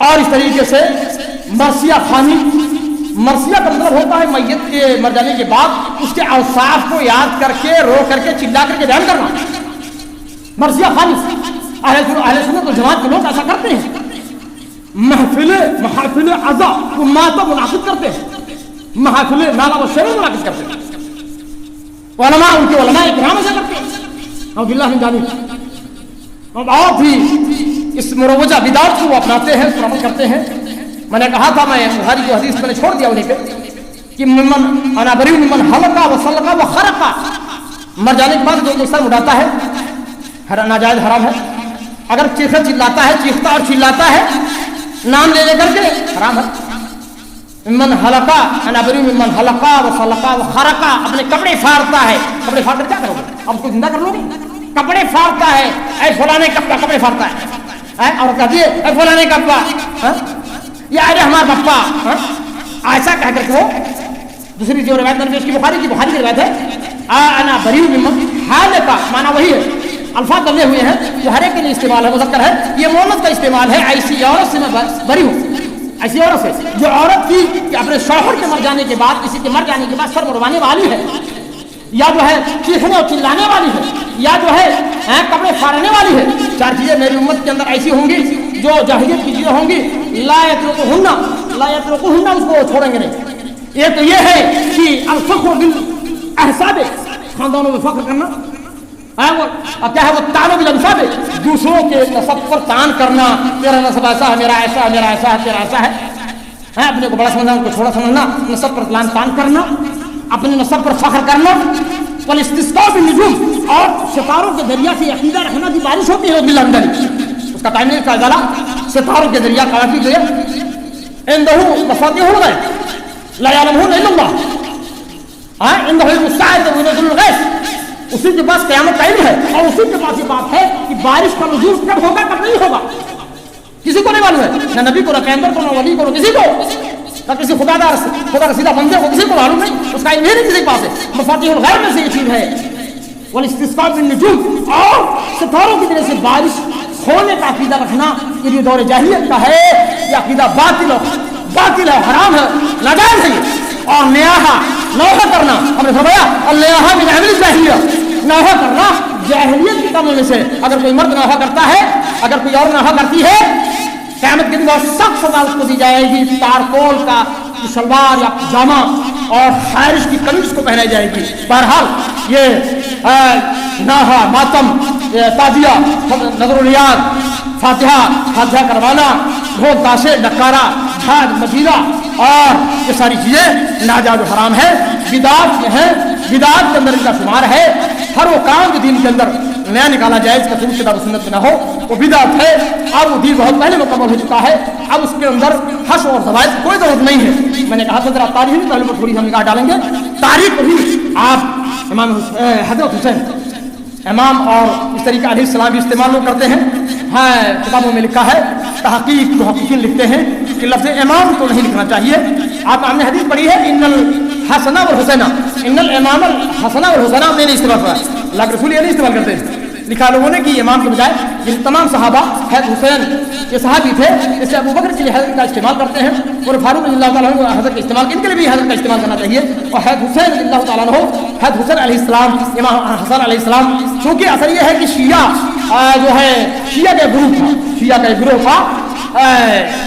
اور اس طریقے سے مرثیہ خوانی، مرثیہ کا مطلب ہوتا ہے میت کے مر جانے کے بعد اس کے اوصاف کو یاد کر کے رو کر کے چلا کر کے بیان کرنا، مرثیہ خوانی۔ اہل سنت و جماعت کے لوگ ایسا کرتے ہیں، محافل عزا کو ماتم منعقد کرتے ہیں، محافل نالا و شریف منعقد کرتے ہیں، علماء ان کے علماء اکرام ایسا کرتے ہیں، اور باللہ من ذالک، اور بھی اس مروجہ بدعت کو وہ اپناتے ہیں، اس پر عمل کرتے ہیں۔ میں نے کہا تھا، میں بخاری کی حدیث میں نے چھوڑ دیا انہیں پہ کہ ممن انا بری ممن حلقہ و سلقہ و خرقہ، مر جانے کے بعد جو سر اٹھاتا ہے ناجائز حرام ہے، اگر چیخے چلاتا ہے، چیختا اور چلاتا ہے نام لے کر کے حرام ہے۔ ممن حلقہ انا بری ممن حلقہ و سلقہ و خرقہ، اپنے کپڑے پھاڑتا ہے، کپڑے پھاڑ کر کیا کرو گے؟ اب اس کو زندہ کر لو گے؟ کپڑے پھاڑتا ہے، اے فلانے کپڑا کپڑے پھاڑتا ہے، اور کہتی ہے اے فلانے کپڑا، یا ارے ہمارا پپا، ایسا کہہ کر کے وہ دوسری جو روایت میں نے پیش کی بخاری کی روایت ہے، انا بری ممن حلقہ، معنی وہی ہے، الفاظ بدلے ہوئے ہیں، جو ہر ایک کے لیے استعمال ہے، مذکر ہے، یہ مؤنث کا استعمال ہے۔ ایسی عورت سے میں بری ہوں، ایسی عورت سے جو عورت کی کہ اپنے شوہر کے مر جانے کے بعد، کسی کے مر جانے کے بعد سر مروانے والی ہے، یا جو ہے چیخنے اور چلانے والی ہے، یا جو ہے کپڑے پھاڑنے والی ہے۔ چار چیزیں میری امت کے اندر ایسی ہوں گی جو جاہلیت کی چیزیں ہوں گی، لا یترکہن، اس کو چھوڑیں گے نہیں۔ ایک تو یہ ہے کہ الفخر بالاحساب، خاندانوں میں فخر کرنا، کیا ہے وہ تعلق بالانساب، دوسروں کے نسب پر تان کرنا، میرا نسب ایسا ہے، میرا ایسا ہے، میرا ایسا ہے، تیرا ایسا ہے، اپنے کو بڑا سمجھنا، ان کو چھوٹا سمجھنا، نسب پر تان کرنا، اپنے نسب پر فخر کرنا، والاستسقاء بالنجوم، اور ستاروں کے ذریعہ سے عقیدہ رکھنا کہ بارش ہوتی ہے باللہ اندر، اس کا ٹائم نہیں کا ازالہ ستاروں کے ذریعہ کافی جو ہے، عنده مفاتيح الغیب لا يعلمهن الا الله، عنده علم الساعة وينزل الغیث، اسی کے پاس قیامت کا علم ہے، اور اسی کے پاس یہ بات ہے کہ بارش کا نزول کب ہوگا کب نہیں ہوگا، کسی کو نہیں معلوم ہے، نہ نبی کو، نہ پیغمبر کو، نہ ولی کو، نہ کسی کو، نہ کسی خدا رسیدہ بندے کو، کسی کو معلوم نہیں، اس کا علم ہی نہیں کسی کے پاس ہے۔ مفاتیح الغیب میں سے یہ چیز ہے، والاستسقاء بالنجوم، اور ستاروں کی طرح سے بارش ہونے کا عقیدہ رکھنا، یہ جو دور جاہلیت کا ہے، یہ عقیدہ باطل ہے، حرام ہے، ناجائز ہے۔ اور نوحہ کرنا، ہم نے فرمایا النیاحہ من عمل الجاہلیہ، نوحہ کرنا جاہلیت کے کاموں میں سے۔ اگر کوئی مرد نوحہ کرتا ہے، اگر کوئی اور نوحہ کرتی ہے، قیامت کے دن بہت سخت سزا اس کو دی جائے گی، تارکول کا شلوار یا پجامہ اور خارش کی قمیص کو پہنائی جائے گی۔ بہرحال یہ نوحہ، ماتم، تعزیہ، نظر و نیاز، فاتحہ کروانا، ڈھول تاشے، نکارا، جھاج مجیدہ، اور یہ ساری چیزیں ناجائز و حرام ہے، بدعات میں ہے، بدعات کے اندر ان کا شمار ہے۔ ہر وہ کام جو دین کے اندر نیا نکالا جائے اس کا ثبوت کتاب و سنت میں نہ ہو وہ بدعت ہے، اور وہ دین بہت پہلے مکمل ہو چکا ہے، اب اس کے اندر حشو اور زوائد کی کوئی ضرورت نہیں ہے۔ میں نے کہا تھا ذرا تاریخ پہلے پر تھوڑی ہم نگاہ ڈالیں گے، تاریخ بھی آپ امام حضرت حسین امام اور اس طریقہ علیہ السلام بھی استعمال لوگ کرتے ہیں، کتابوں میں لکھا ہے، تحقیق جو حقیقین لکھتے ہیں کہ لفظ امام کو نہیں لکھنا چاہیے۔ آپ ہم نے حدیث پڑھی ہے ان الحسن والحسین، ان الامام الحسن والحسین، میں نہیں استعمال کرا، اللہ کے رسول یہ نہیں استعمال کرتے، لکھا لوگوں نے کہ امام کے بجائے یہ تمام صحابہ حضرت حسین یہ صحابی تھے، اس سے ابو بکر کے لیے حضرت کا استعمال کرتے ہیں، اور فاروق رضی اللہ تعالیٰ عنہ حضرت کا استعمال، ان کے لیے بھی حضرت کا استعمال کرنا چاہیے. اور حضرت حسین رضی اللہ تعالیٰ عنہ، حضرت حسین علیہ السلام، امام حسن علیہ السلام، چونکہ اثر یہ ہے کہ شیعہ جو ہے شیعہ کا گروہ تھا، شیعہ کا گروہ تھا،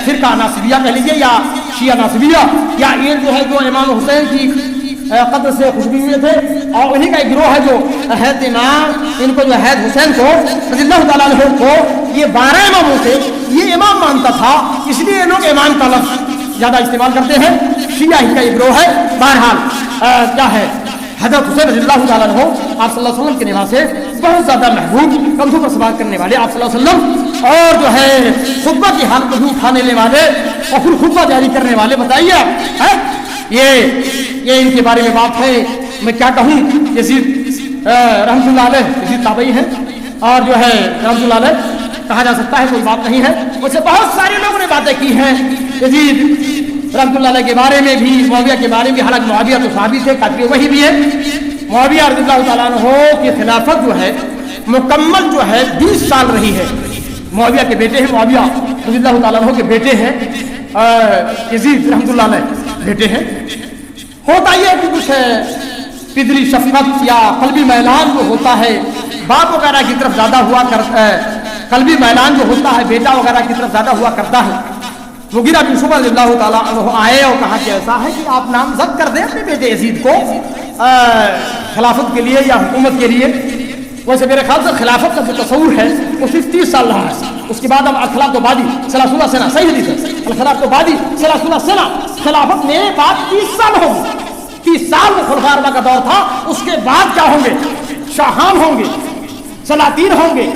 فرقہ ناصبیہ کہہ لیجیے یا شیعہ ناصبیہ، یا یہ جو ہے جو امام حسین کی قدر سے خوشبو ہوئے تھے، اور انہی کا ایک گروہ ہے جو حضرت امام ان کو جو حضرت حسین کو رضی اللہ تعالیٰ عنہ کو یہ 12 اماموں سے یہ امام مانتا تھا، اس لیے یہ لوگ امام کا لفظ زیادہ استعمال کرتے ہیں. شیعہ ہی کا یہ گروہ ہے. بہرحال کیا ہے حضرت حسین رضی اللہ تعالیٰ عنہ آپ صلی اللہ علیہ وسلم کے نواز سے بہت زیادہ محبوب، کندھوں پر سوار کرنے والے آپ صلی اللہ علیہ وسلم، اور جو ہے خطبہ کی حالت کو بھی اٹھانے والے اور پھر خطبہ جاری کرنے والے. بتائیے یہ ان کے بارے میں بات ہے. میں کیا کہوں، یزید رحمۃ اللہ علیہ یزید تابعی ہیں، اور جو ہے رحمۃ اللہ علیہ کہا جا سکتا ہے، کوئی بات نہیں ہے. مجھ سے بہت سارے لوگوں نے باتیں کی ہیں یزید رحمۃ اللہ علیہ کے بارے میں بھی، معاویہ کے بارے میں بھی. حالانکہ معاویہ تو صحابی تھے، قاتل وہی بھی ہے. معاویہ رضی اللہ تعالیٰ عنہ کی خلافت جو ہے مکمل جو ہے 20 سال رہی ہے. معاویہ کے بیٹے ہیں، معاویہ رضی اللہ تعالیٰ عنہ کے بیٹے ہیں، یزید رحمۃ اللہ علیہ بیٹے ہیں. ہوتا یہ کہ کچھ پدری شفقت یا قلبی میلان جو ہوتا ہے باپ وغیرہ کی طرف زیادہ ہوا کرتا ہے، قلبی میلان جو ہوتا ہے بیٹا وغیرہ کی طرف زیادہ ہوا کرتا ہے. مغیرہ بن شعبہ رضی اللہ تعالیٰ عنہ آئے اور کہا کہ ایسا ہے کہ آپ نامزد کر دیں اپنے بیٹے یزید کو خلافت کے لیے یا حکومت کے لیے. ویسے میرے خیال سے خلافت کا جو تصور ہے وہ صرف 30 سال رہا ہے. اس کے بعد اب الخلاف تو بادی 30 سنہ، صحیح حدیث ہے، الخلاف تو بادی 30 سنہ، خلافت میں بعد 30 سال ہوگی. 30 سال میں خلفاء اربعہ کا دور تھا. اس کے بعد کیا ہوں گے؟ شاہان ہوں گے، سلاطین ہوں گے،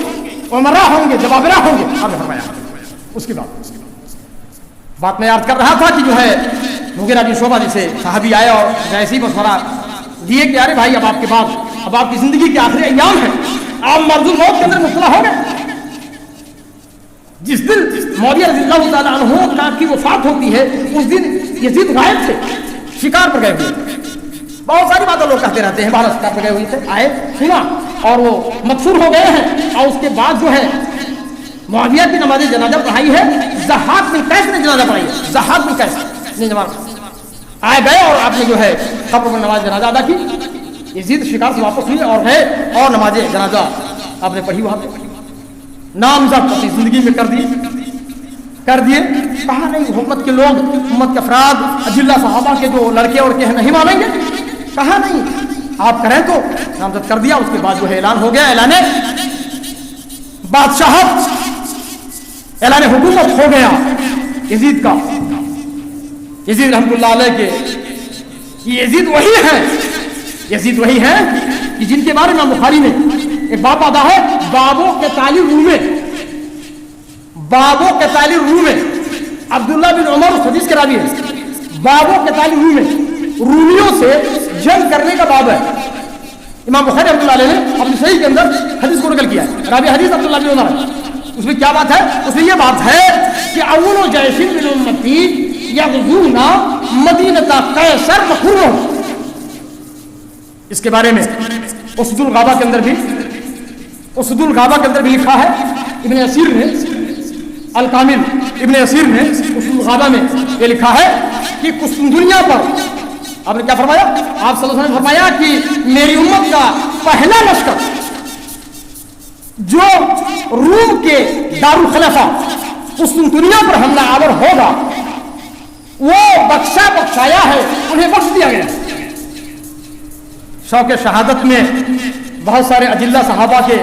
عمرا ہوں گے، جبابرہ ہوں گے. آپ نے فرمایا اس کی بات میں عرض کر رہا تھا کہ جو ہے مغیرہ بن شعبہ جیسے صحابی آئے اور جیسی مشورہ دیے کہ ارے بھائی اب آپ کے بعد اب آپ کی زندگی کے آخری ایام ہیں، آپ مرض الموت کے اندر مبتلا ہو گئے. جس دن معاویہ رضی اللہ تعالیٰ عنہ کی وفات ہوتی ہے اس دن یزید غائب تھے، شکار پر گئے ہوئے. بہت ساری باتیں لوگ کہتے رہتے ہیں، باہر شکار پر گئے ہوئے تھے، آئے سنا اور وہ مقصور ہو گئے ہیں. اور اس کے بعد جو ہے معاویہ کی نماز جنازہ پڑھائی ہے، ضحاک بن قیس نے جنازہ پڑھائی ہے. ضحاک بن قیس نے نماز آئے گئے اور آپ نے جو ہے قبر پر نماز جنازہ ادا کی. یزید شکار سے واپس ہوئے اور گئے اور نماز جنازہ آپ نے پڑھی. وہاں پہ نامزد اپنی زندگی میں کر دیے. کہا نہیں حکومت کے لوگ، حکومت کے افراد، اجلہ صحابہ کے جو لڑکے اور کے ہیں نہیں مانیں گے. کہا نہیں آپ کریں تو نامزد کر دیا. اس کے بعد جو ہے اعلان ہو گیا، اعلان بادشاہت، اعلان حکومت ہو گیا یزید کا. یزید رحمۃ اللہ علیہ کے یزید وہی ہے کہ جن کے بارے میں بخاری میں ایک باب آتا ہے، بابوں کے تالی رومے. عبداللہ بن عمر اس حدیث کے راوی ہے. بابوں کے تالی رومیوں سے جنگ کرنے کا باب ہے. امام بخاری رحمۃ اللہ علیہ نے اپنی صحیح کے اندر حدیث کو نقل کیا ہے. راوی حدیث عبداللہ بن عمر ہے. اس میں کیا بات ہے؟ اس میں یہ بات ہے کہ اول جیش من امتی یغزون مدینہ قیصر مخرو. اس کے بارے میں اسد الغابہ کے اندر بھی لکھا ہے. ابن اسیر نے الکامل ابن اسیر نے اسد الغابہ میں یہ لکھا ہے کہ قسطنطنیہ پر آپ نے کیا فرمایا؟ آپ صلی اللہ علیہ وسلم نے فرمایا کہ میری امت کا پہلا لشکر جو روم کے دارالخلافہ قسطنطنیہ پر حملہ آور ہوگا وہ بخشایا ہے، انہیں بخش دیا گیا. شوق شہادت میں بہت سارے اجلہ صحابہ کے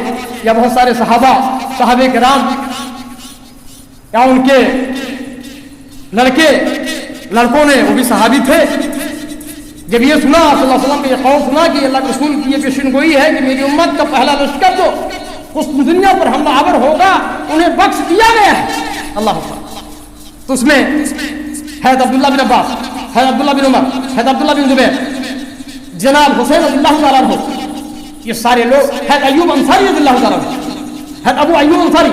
یا بہت سارے صحابہ کرام یا ان کے لڑکوں نے، وہ بھی صحابی تھے، جب یہ سنا صلی اللہ علیہ وسلم نے یہ قول سنا کہ اللہ کے رسول کی یہ پیشن گوئی ہے کہ میری امت کا پہلا لشکر جو قسطنطنیہ پر حملہ آور ہوگا انہیں بخش دیا گیا ہے. اللہ اکبر. تو اس میں حضرت عبداللہ بن عباس، حضرت عبداللہ بن عمر، حضرت عبداللہ بن زبیر، جناب حسین رضی اللہ تعالیٰ عنہ، یہ سارے لوگ، حضرت ایوب انصاری رضی اللہ تعالیٰ عنہ، حضرت ابو ایوب انصاری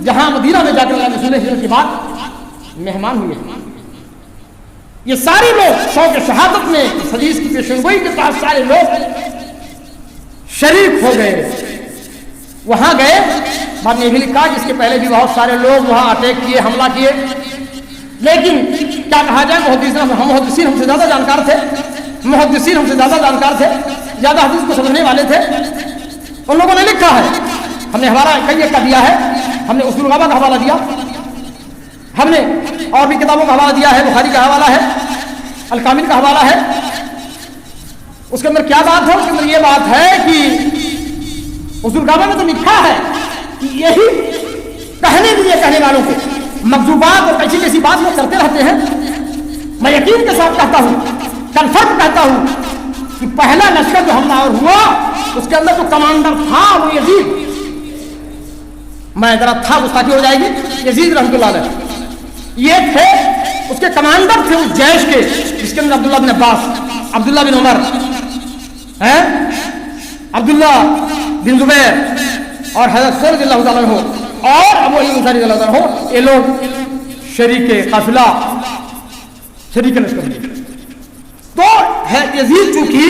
جہاں مدینہ میں جا کر اللہ رسول ہجرت کے بعد مہمان ہوئے. یہ سارے لوگ شوق شہادت میں اس حدیث کی پیشن گوئی کے پاس سارے لوگ شریک ہو گئے. وہاں گئے، بعد میں یہ بھی لکھا کہ اس کے پہلے بھی بہت سارے لوگ وہاں اٹیک کیے، حملہ کیے، لیکن کیا کہا جائے محدثین ہم سے زیادہ جانکار تھے، محدثین ہم سے زیادہ جانکار تھے، زیادہ حدیث کو سمجھنے والے تھے، ان لوگوں نے لکھا ہے، ہم نے حوالہ کئی ایک کا دیا ہے، ہم نے اصول الغابہ کا حوالہ دیا، ہم نے اور بھی کتابوں کا حوالہ دیا ہے، بخاری کا حوالہ ہے، الکامل کا حوالہ ہے۔ اس کے اندر کیا بات ہے؟ اس کے اندر یہ بات ہے کہ اصول الغابہ میں تو لکھا ہے کہ یہی کہنے دیے کہنے والوں کو مکذوبات اور ایسی کیسی بات وہ کرتے رہتے ہیں۔ میں یقین کے ساتھ کہتا ہوں، کنفرم کہتا ہوں کہ پہلا لشکر جو حملہ اور ہوا اس کے اندر جو کمانڈر تھا وہ یزید، میں ذرا تھا گستاخی ہو جائے گی، یزید رحمۃ اللہ علیہ یہ تھے، اس کے کمانڈر تھے اس جیش کے، جس کے اندر عبداللہ بن عباس، عبداللہ بن عمر، عبداللہ بن زبیر اور حضرت رضی اللہ تعالیٰ عنہ اور ابو ایوب انصاری رضی اللہ تعالیٰ عنہ، یہ لوگ شریک قافلہ، شریک لشکر تھے۔ تو ہے یزید چونکہ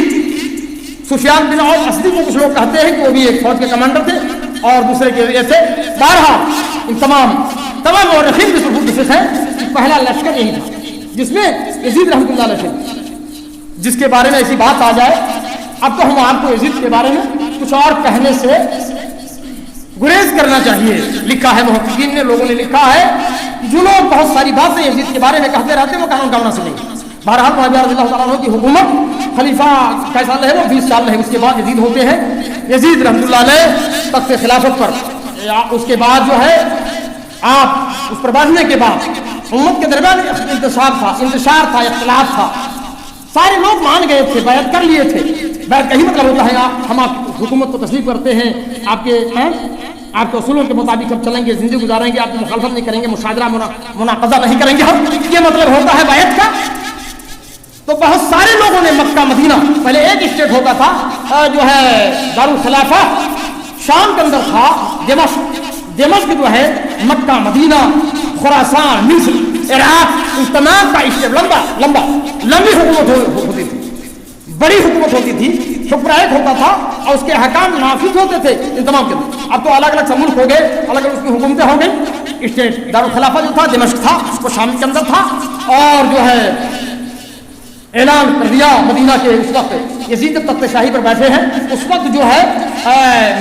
سفیان بن عوف اسدی کو کچھ لوگ کہتے ہیں کہ وہ بھی ایک فوج کے کمانڈر تھے اور دوسرے کے ذریعے سے، بہرحال ان تمام مورخین کی متفق ہیں کہ پہلا لشکر یہی تھا جس میں یزید رحمۃ اللہ علیہ تھے۔ جس کے بارے میں ایسی بات آ جائے، اب تو ہم آپ کو یزید کے بارے میں کچھ اور کہنے سے گریز کرنا چاہیے۔ لکھا ہے محققین نے، لوگوں نے لکھا ہے کہ جو لوگ بہت ساری باتیں یزید کے بارے میں کہتے رہتے ہیں وہ قانون کامنا سنیں گے۔ بہرحال معاویہ رضی اللہ تعالیٰ عنہ کی حکومت خلیفہ کئی سال رہے؟ وہ 20 سال رہے۔ اس کے بعد یزید ہوتے ہیں، یزید رحمۃ اللہ علیہ تخت خلافت پر، اس کے بعد جو ہے آپ اس پر بیٹھنے کے بعد امت کے درمیان انتشار تھا، اختلاف تھا، سارے لوگ مان گئے تھے، بیعت کر لیے تھے۔ بیعت کا ہی مطلب ہوتا ہے ہم آپ حکومت کو تسلیم کرتے ہیں، آپ کے اصولوں کے مطابق ہم چلیں گے، زندگی گزاریں گے، آپ کی مخالفت نہیں کریں گے، مشاجرہ مناقضہ نہیں کریں گے ہم، یہ مطلب ہوتا ہے بیعت کا۔ تو بہت سارے لوگوں نے مکہ مدینہ، پہلے ایک اسٹیٹ ہوتا تھا جو ہے دارالخلافہ شام کے اندر تھا، دمشق جو ہے مکہ مدینہ خراسان مصر عراق، ان تمام کا اسٹیٹ لمبی حکومت ہوتی تھی، بڑی حکومت ہوتی تھی، حکمران ہوتا تھا اور اس کے احکام نافذ ہوتے تھے ان تمام کے اندر۔ اب تو الگ الگ سب ملک ہو گئے، الگ الگ اس کی حکومتیں ہو گئی۔ اسٹیٹ دارالخلافہ جو تھا دمشق تھا، وہ شام کے اندر تھا، اور جو ہے اعلان کر دیا مدینہ کے اس وقت یزید تخت شاہی پر بیٹھے ہیں، اس وقت جو ہے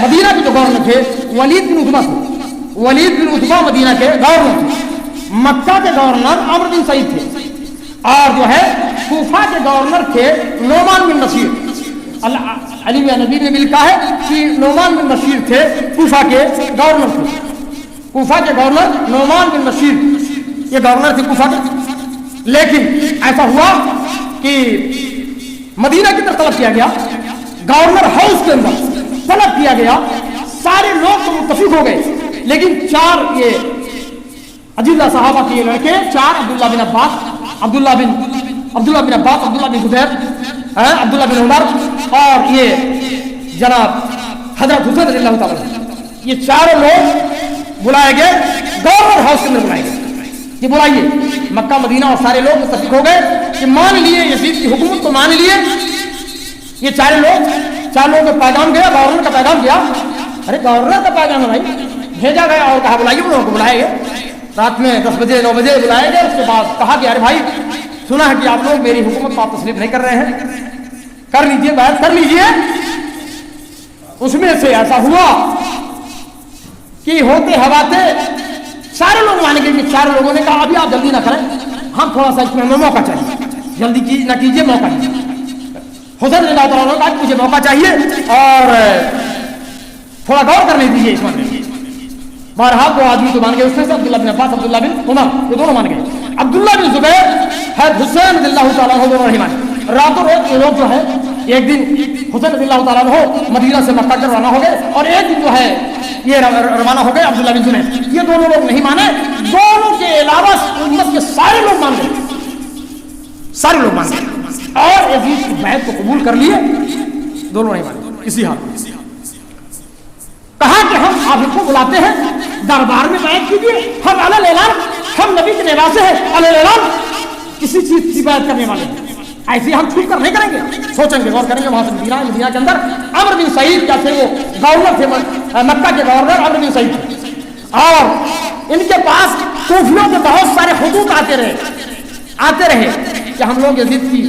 مدینہ کے جو گورنر تھے ولید بن عتبہ تھے، ولید بن عتبہ مدینہ کے گورنر تھے، مکہ کے گورنر عمرو بن سعید تھے، اور جو ہے کوفہ کے گورنر تھے نعمان بن نصیر۔ علی بن نبی نے بھی لکھا ہے کہ نعمان بن نصیر تھے کوفہ کے گورنر تھے، کوفہ کے گورنر نعمان بن نصیر یہ گورنر تھے کوفہ کے۔ لیکن ایسا ہوا کہ مدینہ کی طرف طلب کیا گیا، گورنر ہاؤس کے اندر طلب کیا گیا، سارے لوگ تو متفق ہو گئے، لیکن چار یہ عجیلہ صحابہ کے لڑکے، چار عبداللہ بن عباس، عبداللہ بن زبیر، عبداللہ بن عمر اور یہ جناب حضرت حسین رضی اللہ تعالیٰ عنہ، یہ چاروں لوگ بلائے گئے گورنر ہاؤس کے اندر بلائے گئے کہ بلائیے۔ مکہ مدینہ اور سارے لوگ متفق ہو گئے کہ مان لیے یزید کی حکومت کو مان لیے۔ یہ چار لوگ کا پیغام گیا، گورنر کا پیغام گیا، ارے گورنر کا پیغام ہے بھائی، بھیجا گیا اور کہا بلائیے، ان لوگوں کو بلائے گئے، رات میں 10 بجے 9 بجے بلائے گئے۔ اس کے بعد کہا کہ ارے بھائی سنا ہے کہ آپ لوگ میری حکومت کو آپ تسلیم نہیں کر رہے ہیں، کر لیجئے، بیعت کر لیجئے۔ اس میں سے ایسا ہوا کہ ہوتے ہواتے سارے لوگ مان گئے کہ چار لوگوں نے کہا ابھی آپ جلدی نہ کریں، ہم تھوڑا سا اس میں ہمیں موقع چاہیے، جلدی نہ کیجیے، موقع دیجیے۔ حسین رضی اللہ تعالیٰ نے کہا کہ مجھے موقع چاہیے اور تھوڑا غور کرنے دیجیے اس معاملے میں۔ بہرحال دو آدمی تو مان گئے، اس میں سے عبداللہ بن عباس، عبداللہ بن عمر، یہ دونوں مان گئے۔ عبداللہ بن زبیر ہے حسین رضی اللہ تعالیٰ عنہ دونوں نہیں مانے۔ راتوں رات یہ لوگ جو ہے ایک دن حسین رضی اللہ تعالیٰ عنہ مدینہ سے مکہ کے روانہ ہو گئے اور ایک دن جو ہے یہ روانہ ہو گئے عبداللہ بن زبیر۔ یہ دونوں لوگ نہیں مانے، دونوں کے علاوہ امت کے سارے لوگ مان گئے، سارے لوگ مان گئے اور یزید کی بیعت کو قبول کر لیے، دونوں نہیں مانے۔ اسی حال کہا کہ ہم آپ کو بلاتے ہیں دربار میں بیعت کیجیے، ہم علی اعلان، ہم نبی کے نواسے ہیں، علی اعلان کسی چیز کی بیعت کرنے والے ہیں، ایسے ہم چھوٹ کر نہیں کریں گے، سوچیں گے، غور کریں گے. وہاں سے مدینہ کے اندر عمرو بن سعید کیا تھے، وہ گورنر تھے، مکہ کے گورنر عمرو بن سعید تھے، اور ان کے پاس کوفیوں کے بہت سارے خطوط آتے رہے کہ ہم لوگ یزید کی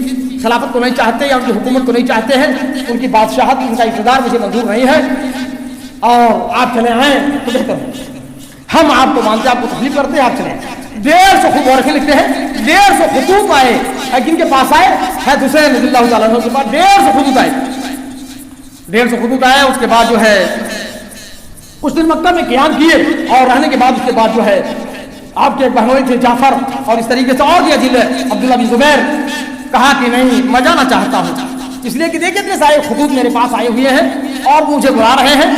خلافت کو نہیں چاہتے یا ان کی حکومت کو نہیں چاہتے ہیں، ان کی بادشاہت، ان کا اقتدار مجھے منظور نہیں ہے، اور آپ چلے آئیں تو بہتر ہے، ہم آپ کو مانتے، آپ کو تکلیف کرتے ہیں، آپ چلے آئیں. 150 خطوط لکھتے ہیں، 150 خطوط آئے، کن کے پاس آئے؟ حضرت حسین رضی اللہ تعالیٰ عنہ کے پاس 150 خطوط آئے. 150 خطوط آئے. اس کے بعد جو ہے کچھ دن مکہ میں قیام کیے، اور رہنے کے بعد اس کے بعد جو ہے آپ کے ایک بہنوئی تھے جعفر، اور اس طریقے سے اور بھی عجیب ہے عبداللہ بن زبیر، کہا کہ نہیں میں جانا چاہتا ہوں، اس لیے کہ دیکھیں اتنے سارے خطوط میرے پاس آئے ہوئے ہیں اور مجھے بلا رہے ہیں.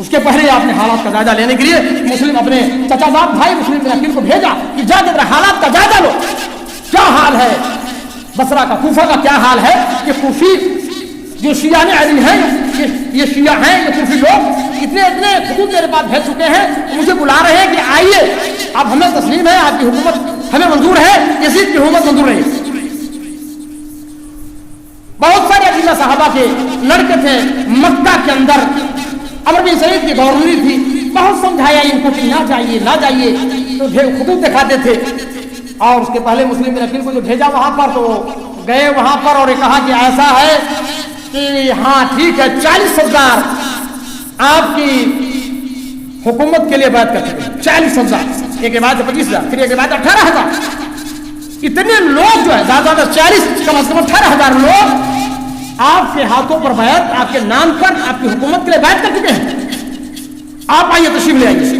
اس کے پہلے آپ نے حالات کا جائزہ لینے کے لیے مسلم اپنے چچا زاد بھائی مسلم بن عقیل کو بھیجا کہ جا کے حالات کا جائزہ لو، کیا حال ہے بصرہ کا، کوفہ کا کیا حال ہے، کہ کوفی جو شیعہ علی ہیں، یہ شیعہ ہیں، یہ کوفی لوگ اتنے خطوط میرے پاس بھیج چکے ہیں، مجھے بلا رہے ہیں کہ آئیے، اب ہمیں تسلیم ہے، آپ کی حکومت ہمیں منظور ہے، یزید کی حکومت منظور نہیں. بہت سارے عقیدہ صحابہ کے لڑکے تھے مکہ کے اندر، عمرو بن سعید کی گورنری تھی، بہت سمجھایا ان کو کہ نہ جائیے، تو خطوط دکھاتے تھے. اور اس کے پہلے مسلم بن عقیل کو جو بھیجا وہاں پر، تو گئے وہاں پر اور کہا کہ ایسا ہے کہ ہاں ٹھیک ہے 40,000 آپ کی حکومت کے لیے بیعت کر چکے، 40,000، ایک کے بعد 25,000، پھر ایک کے بعد 18,000. اتنے لوگ جو ہے زیادہ 40 کم از کم 18,000 لوگ آپ کے ہاتھوں پر بیعت، آپ کے نام پر آپ کی حکومت کے لیے بیعت کر چکے ہیں. آپ آئیے، تشریف لے آئیے.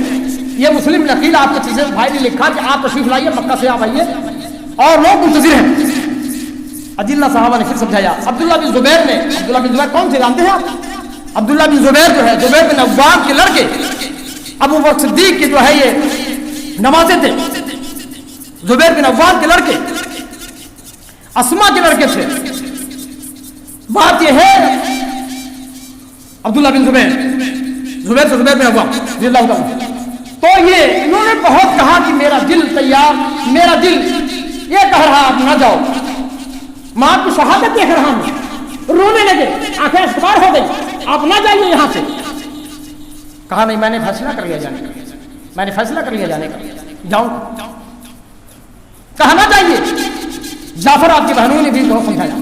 یہ مسلم بن عقیل آپ کے چیزیں بھائی نے لکھا کہ آپ تشریف لائیے، مکہ سے آپ آئیے، اور لوگ منتظر ہیں. عجیلہ صحابہ نے پھر سمجھایا. عبداللہ بن زبیر کون سے جانتے ہیں آپ؟ عبداللہ بن زبیر جو ہے زبیر بن عوام کے لڑکے، ابو بکر صدیق کے جو ہے یہ نوازے تھے، زبیر بن عوام کے لڑکے، اسما کے لڑکے تھے. بات یہ ہے عبداللہ بن زبیر بن عوام رضی اللہ عنہ، تو یہ انہوں نے بہت کہا کہ میرا دل تیار، میرا دل یہ کہہ رہا آپ نہ جاؤ، میں آپ کی شہادت دیکھ رہا ہوں. رونے لگے، آنکھیں اشکبار ہو گئی، آپ نہ جائیے یہاں سے. کہا نہیں، میں نے فیصلہ کر لیا جانے کا، جاؤں. کہا نہ جائیے. جعفر آپ کی بہنوں نے بھی بہت سمجھایا،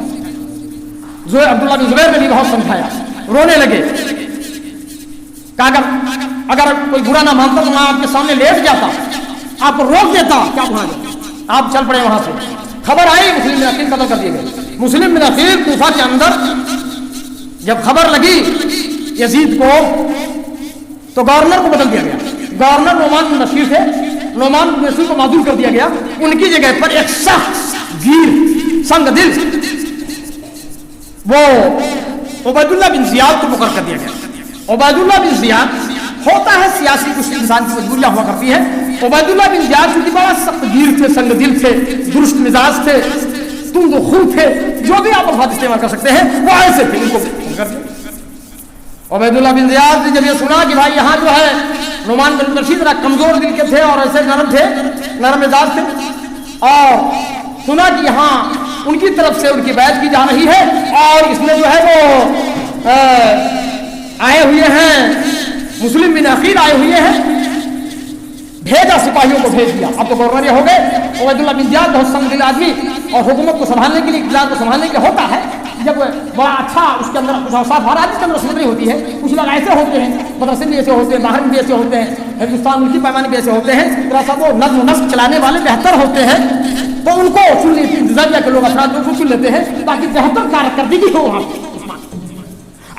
عبداللہ بن زبیر نے بھی بہت سمجھایا، رونے لگے. کہا اگر کوئی برا نہ مانتا تو میں آپ کے سامنے لیٹ جاتا، آپ کو روک دیتا، کیا وہاں آپ چل پڑے وہاں سے. خبر آئی، مسلم بن عقیل قتل کر دیے گئے. مسلم بن عقیل کوفہ کے اندر جب خبر لگی یزید کو، تو گورنر کو بدل دیا گیا. گورنر نعمان بن بشیر تھے، نعمان بن بشیر کو معزول کر دیا گیا. ان کی جگہ پر ایک سخت گیر سنگ دل وہ عبید اللہ بن زیاد کو مقرر کر دیا گیا. عبید اللہ بن زیاد ہوتا ہے سیاسی کچھ انسان کی مجبوریاں ہوا کرتی ہے. عبید اللہ بن زیاد کی بڑا سخت گیر تھے، سنگ دل تھے، درست مزاج تھے، تند و خون تھے، جو بھی آپ الفاظ استعمال کر سکتے ہیں وہ ایسے تھے. ان کو کر دیا. عبید اللہ بن زیاد نے جب یہ سنا کہ بھائی یہاں جو ہے نعمان بن بشیر ذرا کمزور دل کے تھے اور ایسے نرم مزاج تھے، اور سنا کہ یہاں ان کی طرف سے ان کی بیعت کی جا رہی ہے، اور اس میں جو ہے وہ آئے ہوئے ہیں، مسلم بن عقیل آئے ہوئے ہیں، بھیجا، سپاہیوں کو بھیج دیا. اب تو گورنر ہو گئے. عبید اللہ بن زیاد بہت سنگ دل آدمی، اور حکومت کو سنبھالنے کے لیے، اقتدار کو سنبھالنے کے ہوتا ہے جب بڑا اچھا اس کے اندر کچھ اوصاف ہر آدمی کے اندر سمجھ نہیں ہوتی ہے. کچھ لوگ ایسے ہوتے ہیں، مدرسے بھی ایسے ہوتے ہیں، باہر بھی ایسے ہوتے ہیں، ہندوستان ملکی پیمانے بھی ایسے ہوتے ہیں، تھوڑا سا وہ نظم و نسق چلانے والے بہتر ہوتے ہیں، تو ان کو چن لیتے، انتظامیہ کے لوگ افراد کو چن لیتے ہیں تاکہ بہتر کارکردگی ہو وہاں.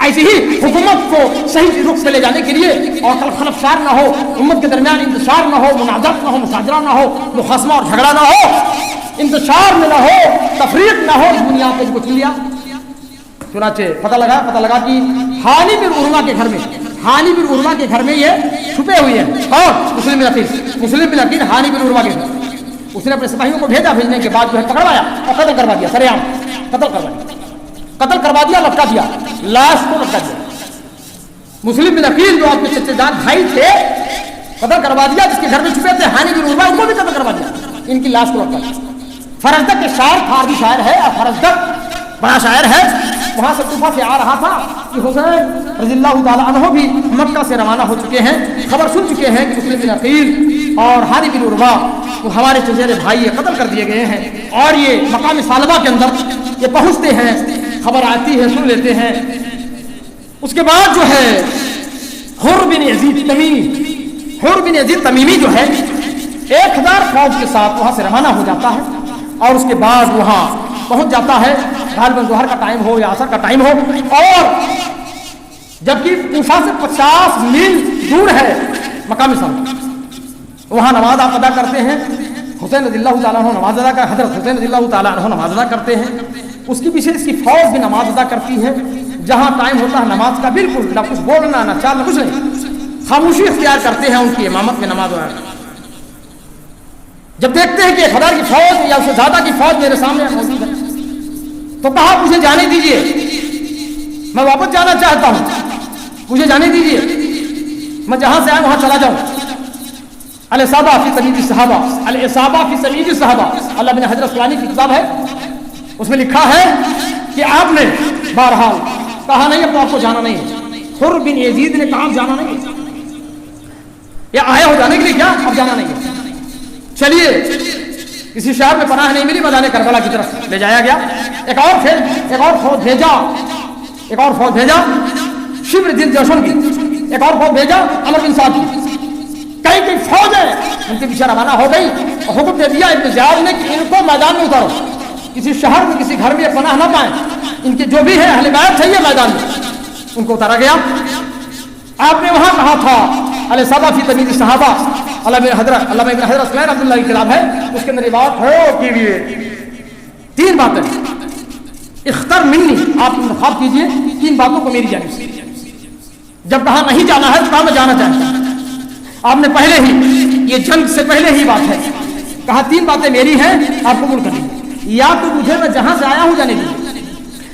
ایسی ہی حکومت کو صحیح رخ سے لے جانے کے لیے، اور خلفشار نہ ہو، امت کے درمیان انتشار نہ ہو، منازعات نہ ہو، مشاجرہ نہ ہو، مخاصمہ اور جھگڑا نہ ہو، انتشار میں نہ ہو، تفریق نہ ہو، اس بنیاد پہ ان کو چن لیا. چنانچہ پتہ لگا کہ حانی بن عروہ کے گھر میں یہ چھپے ہوئے ہیں. اور مسلم بن عقیل حانی بن عروہ کے گھر، اس نے اپنے سپاہیوں کو بھیجا. بھیجنے کے بعد جو ہے پکڑوایا اور قتل کروا دیا. سرعام قتل کروا دیا، لٹکا دیا، لاش کو لٹکا دیا. مسلم بن عقیل جو آپ کے چچے جان بھائی تھے، قتل کروا دیا. جس کے گھر میں چھپے تھے حانی بن عروہ، ان کو بھی قتل کروا دیا، ان کی لاش کو لٹکا دیا. فرزدق کے شاعر تھا، عربی شاعر ہے، اور فرزدق بڑا شاعر ہے، وہاں سے کوفہ سے آ رہا تھا کہ حسین رضی اللہ تعالیٰ عنہ بھی مکہ سے روانہ ہو چکے ہیں، خبر سن چکے ہیں کہ مسلم بن عقیل اور حارث بن عروہ وہ ہمارے چچیرے بھائی یہ قتل کر دیے گئے ہیں، اور یہ مقام ثعلبہ کے اندر یہ پہنچتے ہیں، خبر آتی ہے، سن لیتے ہیں۔ اس کے بعد جو ہے حر بن یزید تمیمی جو ہے 1000 فوج کے ساتھ وہاں سے روانہ ہو جاتا ہے، اور اس کے بعد وہاں پہنچ جاتا ہے، غالباً ظہر کا ٹائم ہو یا عصر کا ٹائم ہو، اور جبکہ کوفہ سے 50 میل دور ہے مقام ثعلبہ، وہاں نماز آپ ادا کرتے ہیں، حسین رضی اللہ تعالیٰ عنہ نماز ادا کر حضرت حسین رضی اللہ تعالیٰ عنہ نماز ادا کرتے ہیں، اس کے پیچھے اس کی فوج بھی نماز ادا کرتی ہے، جہاں ٹائم ہوتا ہے نماز کا بالکل نہ کچھ بولنا نہ چال نہ کچھ نہیں، خاموشی اختیار کرتے ہیں ان کی امامت میں نماز ادا۔ جب دیکھتے ہیں کہ 1000 کی فوج یا اس سے زیادہ کی فوج میرے سامنے موجود ہے تو کہا مجھے جانے دیجیے، میں واپس جانا چاہتا ہوں، مجھے جانے دیجیے، میں جہاں سے آیا وہاں چلا جاؤں۔ الاصابہ فی تمیز الصحابہ، الاصابہ فی تمیز الصحابہ، اللہ بن حجر اسقلانی کی کتاب ہے، اس میں لکھا ہے کہ آپ نے بہرحال کہا نہیں اب آپ کو جانا نہیں ہے، حر بن یزید نے کہا جانا نہیں ہے، یا آیا ہو جانے کے لیے کیا اب جانا نہیں ہے، چلیے کسی شہر میں پناہ نہیں ملی، میدان کربلا کی طرف لے جایا گیا، ایک اور فوج بھیجا شبر دن جوشن کی، ایک اور فوج بھیجا عمر بن سعد کی، کئی فوج ہے ان کے پیچھے روانہ ہو گئی، اور حکم دے دیا ابن زیاد نے کہ ان کو میدان میں اتارو، کسی شہر میں کسی گھر میں پناہ نہ پائیں، ان کے جو بھی ہے اہل بیت چاہیے میدان میں، ان کو اتارا گیا۔ آپ نے وہاں کہا تھا الاصابہ فی تمیز الصحابہ، علامہ ابن حجر اسقلانی رحمۃ اللہ کی کتاب ہے، اس کے اندر یہ بات ہے کہ لیے 3 باتیں اختر منی، آپ انتخاب کیجئے 3 باتوں کو میری جانب سے، جب کہا نہیں جانا ہے تو کہا میں جانا چاہتا ہوں، آپ نے پہلے ہی یہ جنگ سے پہلے ہی بات ہے، کہا 3 باتیں میری ہیں آپ قبول کر لیجیے، یا تو مجھے میں جہاں سے آیا ہوں جانے دیجیے،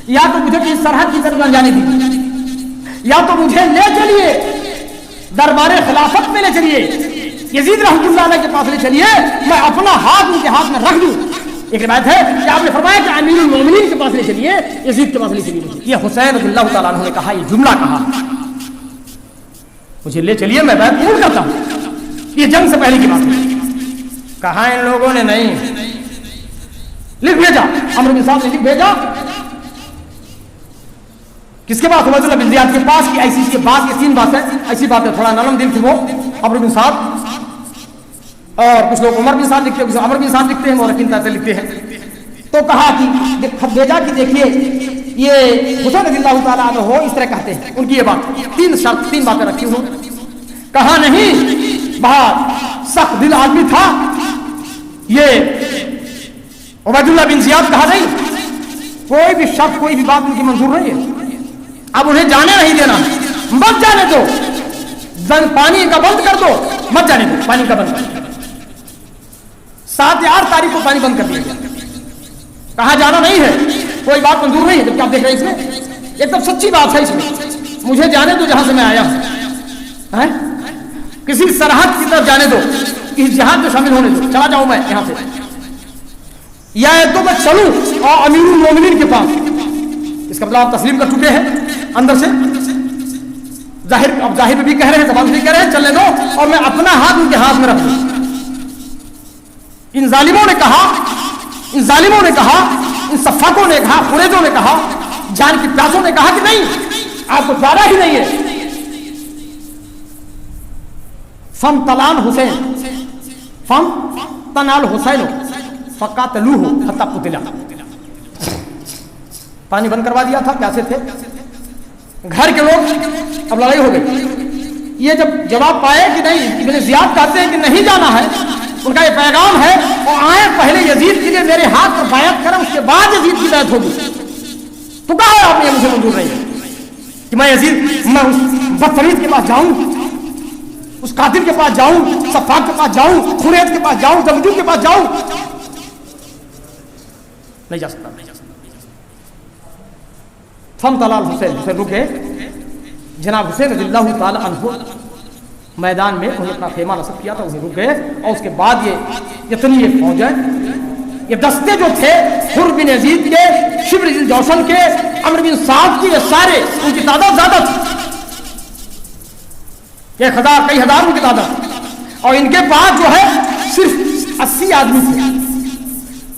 یا تو مجھے کسی سرحد کی طرف جانے دیجیے، یا تو مجھے لے چلیے دربار خلافت میں لے چلیے، یزید رحمۃ اللہ علیہ کے پاس لے چلیے، میں اپنا ہاتھ ان کے ہاتھ میں رکھ دوں۔ ایک روایت ہے کہ آپ نے فرمایا کہ امیر المومنین کے پاس لے چلیے، یزید کے پاس لے چلیے، یہ حسین رضی اللہ تعالیٰ عنہ نے کہا، یہ جملہ کہا، مجھے لے چلیے میں بیعت قبول کرتا ہوں، یہ جنگ سے پہلے کی بات ہے۔ کہا ان لوگوں نے نہیں، لکھ بھیجا، عمر بن سعد نے لکھ بھیجا، کس کے پاس؟ عبید اللہ بن زیاد کے پاس، کی ایسی یہ بات، یہ 3 باتیں ایسی باتیں، تھوڑا نرم دل تھے وہ، عمر بن سعد، اور کچھ لوگ عمر بن سعد لکھتے ہیں، کچھ عمر بن سعد لکھتے ہیں، مورخین طرح سے لکھتے ہیں، تو کہا کہ خط بھیجا کہ دیکھیے یہ حسین رضی اللہ تعالیٰ عنہ ہو اس طرح کہتے ہیں، ان کی یہ بات 3 شرط 3 باتیں رکھی انہوں نے، کہا نہیں، بہت سخت دل آدمی تھا یہ عبید اللہ بن زیاد، کہا نہیں کوئی بھی شرط کوئی بھی بات ان کی منظور نہیں ہے، اب انہیں جانے نہیں دینا، مت جانے دو، پانی کا بند کر دو، مت جانے دو، پانی کا بند کر دو۔ 7 یا 8 تاریخ کو پانی بند کر دیا گیا، کہا جانا نہیں ہے، کوئی بات منظور نہیں ہے، جبکہ آپ دیکھ رہے ہیں اس میں ایک دم سچی بات ہے، اس میں مجھے جانے دو جہاں سے میں آیا ہوں، کسی سرحد کی طرف جانے دو، کسی جہاد میں شامل ہونے دو، چلا جاؤں میں یہاں سے، یا تو میں چلوں اور امیر المومنین کے پاس، اس کا مطلب آپ تسلیم کر چکے ہیں اندر سے، ظاہر میں بھی کہہ رہے ہیں، زبان سے بھی کہہ رہے ہیں چلنے دو، اور میں اپنا ہاتھ ان کے ہاتھ میں رکھ دوں۔ ان ظالموں نے کہا، ان صفاقوں نے کہا، قریظوں نے کہا، جان کی پیاسوں نے کہا کہ نہیں، آپ کو جانا ہی نہیں ہے۔ فم تنال حسین فقاتلوہ حتی قتل، پانی بند کروا دیا تھا، پیاسے تھے، گھر کے لوگ، اب لڑائی ہو گئی، یہ جب جواب پائے کہ نہیں، ابن زیاد کہتے ہیں کہ نہیں جانا ہے، ان کا یہ پیغام ہے، اور آئے پہلے یزید کے لیے میرے ہاتھ پر بیعت کریں، اس کے بعد یزید کی بیعت ہوگی، تو کہا ہے آپ نے مجھے منظور نہیں ہے کہ میں یزید، میں اس بدتمیز کے پاس جاؤں، اس قاتل کے پاس جاؤں، صفاق کے پاس جاؤں، خریز کے پاس جاؤں، جمجو کے پاس جاؤں، نہیں جا سکتا۔ فم طلال حسین رکے، جناب حسین رضی اللہ تعالی عنہ میدان میں انہوں نے اپنا خیمہ نصب کیا تھا، وہیں رک گئے، اور اس کے بعد یہ اتنی فوجیں یہ دستے جو تھے حر بن یزید کے، شبر بن جوشن کے، عمرو بن سعد کے، یہ سارے ان کی تعداد زیادہ تھی، ایک ہزار کئی ہزار ان کی تعداد، اور ان کے پاس جو ہے صرف 80 آدمی تھے۔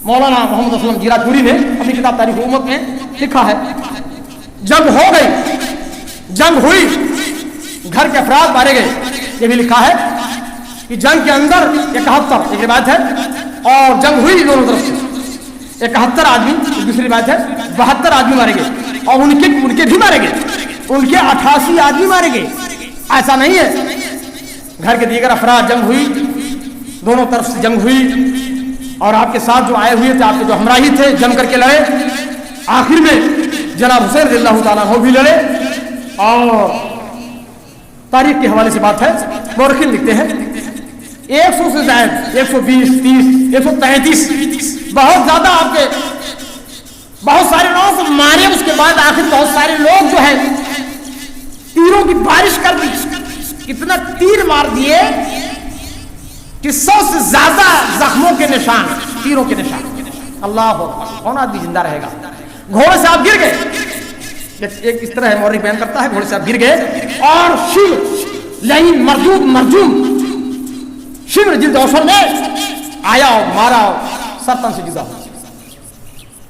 مولانا محمد اسلم جیرا پوری نے اپنی کتاب تاریخ امت میں لکھا ہے جنگ ہو گئی، جنگ ہوئی، گھر کے افراد مارے گئے، یہ بھی لکھا ہے کہ جنگ کے اندر 71 ایک روایت ہے، اور جنگ ہوئی دونوں طرف سے 71 آدمی، دوسری روایت ہے 72 آدمی مارے گئے، اور ان کے بھی مارے گئے، ان کے 88 آدمی مارے گئے۔ ایسا نہیں ہے، گھر کے دیگر افراد، جنگ ہوئی، دونوں طرف سے جنگ ہوئی، اور آپ کے ساتھ جو آئے ہوئے تھے، آپ کے جو ہمراہی تھے، جم کر کے لڑے، آخر میں جناب حسین رضی اللہ تعالیٰ عنہ بھی لڑے، اور تاریخ کے حوالے سے بات ہے، مورخین لکھتے ہیں 100 سے زائد، 120، 30، 133 بہت زیادہ آپ کے بہت سارے لوگوں کو مارے، اس کے بعد آخر بہت سارے لوگ جو ہے تیروں کی بارش کر دی، اتنا تیر مار دیے کہ 100 سے زیادہ زخموں کے نشان، تیروں کے نشان۔ اللہ اکبر، کون آدمی زندہ رہے گا؟ گھوڑے سے آپ گر گئے، ایک اس طرح ہے مورخ بیان کرتا ہے، گھوڑے سے آپ گر گئے، اور شبر لعین مردود مرجوم شبر جلد اوشن نے آیا اور مارا، سر تن سے جدا ہو۔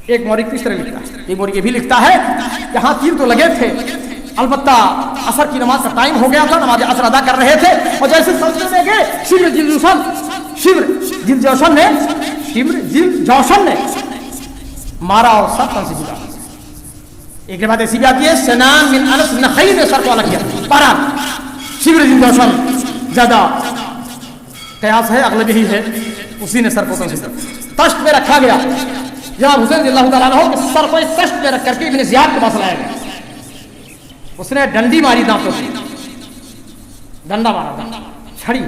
ایک مورخ اس طرح لکھتا ہے، ایک مورخ یہ بھی لکھتا ہے کہ ہاں تیر تو لگے تھے، البتہ عصر کی نماز کا ٹائم ہو گیا تھا، نماز عصر ادا کر رہے تھے، اور جیسے سجدے میں گئے شبر جلد جوشن نے مارا اور سر تن سے جدا۔ ایک روایت ایسی بھی آتی ہے سنان بن انس نخعی نے سر کو الگ کیا، بہرحال شبر جلد جوشن زیادہ قیاس ہے، اغلب یہی ہے، اسی نے سر کو تن سے جدا، تشت میں رکھا گیا۔ جناب حسین رضی اللہ تعالیٰ عنہ کے سر کو اس تشت میں رکھ کر کے ابن زیاد کے پاس لایا گیا، اس نے ڈنڈی ماری دانتوں سے، ڈنڈا مارا، چھڑی،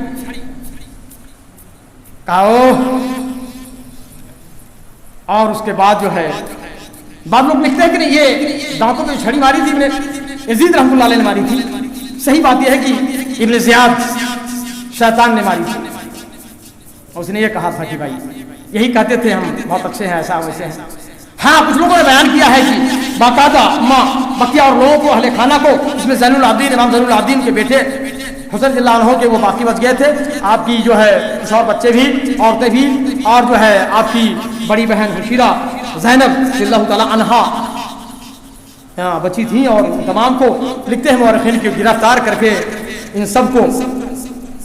کہو، اور اس کے بعد جو ہے بعض لوگ لکھتے ہیں کہ نہیں یہ دانتوں میں چھڑی ماری تھی ابن یزید رحمۃ اللہ علیہ نے ماری تھی، صحیح بات یہ ہے کہ ابن زیاد شیطان نے ماری تھی، اور اس نے یہ کہا تھا کہ بھائی یہی کہتے تھے ہم بہت اچھے ہیں، ایسا ویسے ہیں۔ ہاں کچھ لوگوں نے بیان کیا ہے کہ باقاعدہ ماں بقیہ اور لوگوں کو، اہل خانہ کو، اس میں زین العابدین، امام زین العابدین کے بیٹے حسین رضی اللہ عنہ کے وہ باقی بچ گئے تھے، آپ کی جو ہے کچھ اور بچے بھی، عورتیں بھی، اور جو ہے آپ کی بڑی بہن حشیرہ زینب رضی اللہ تعالیٰ عنہا بچی تھیں، اور تمام کو لکھتے ہیں مورخین کے گرفتار کر کے ان سب کو،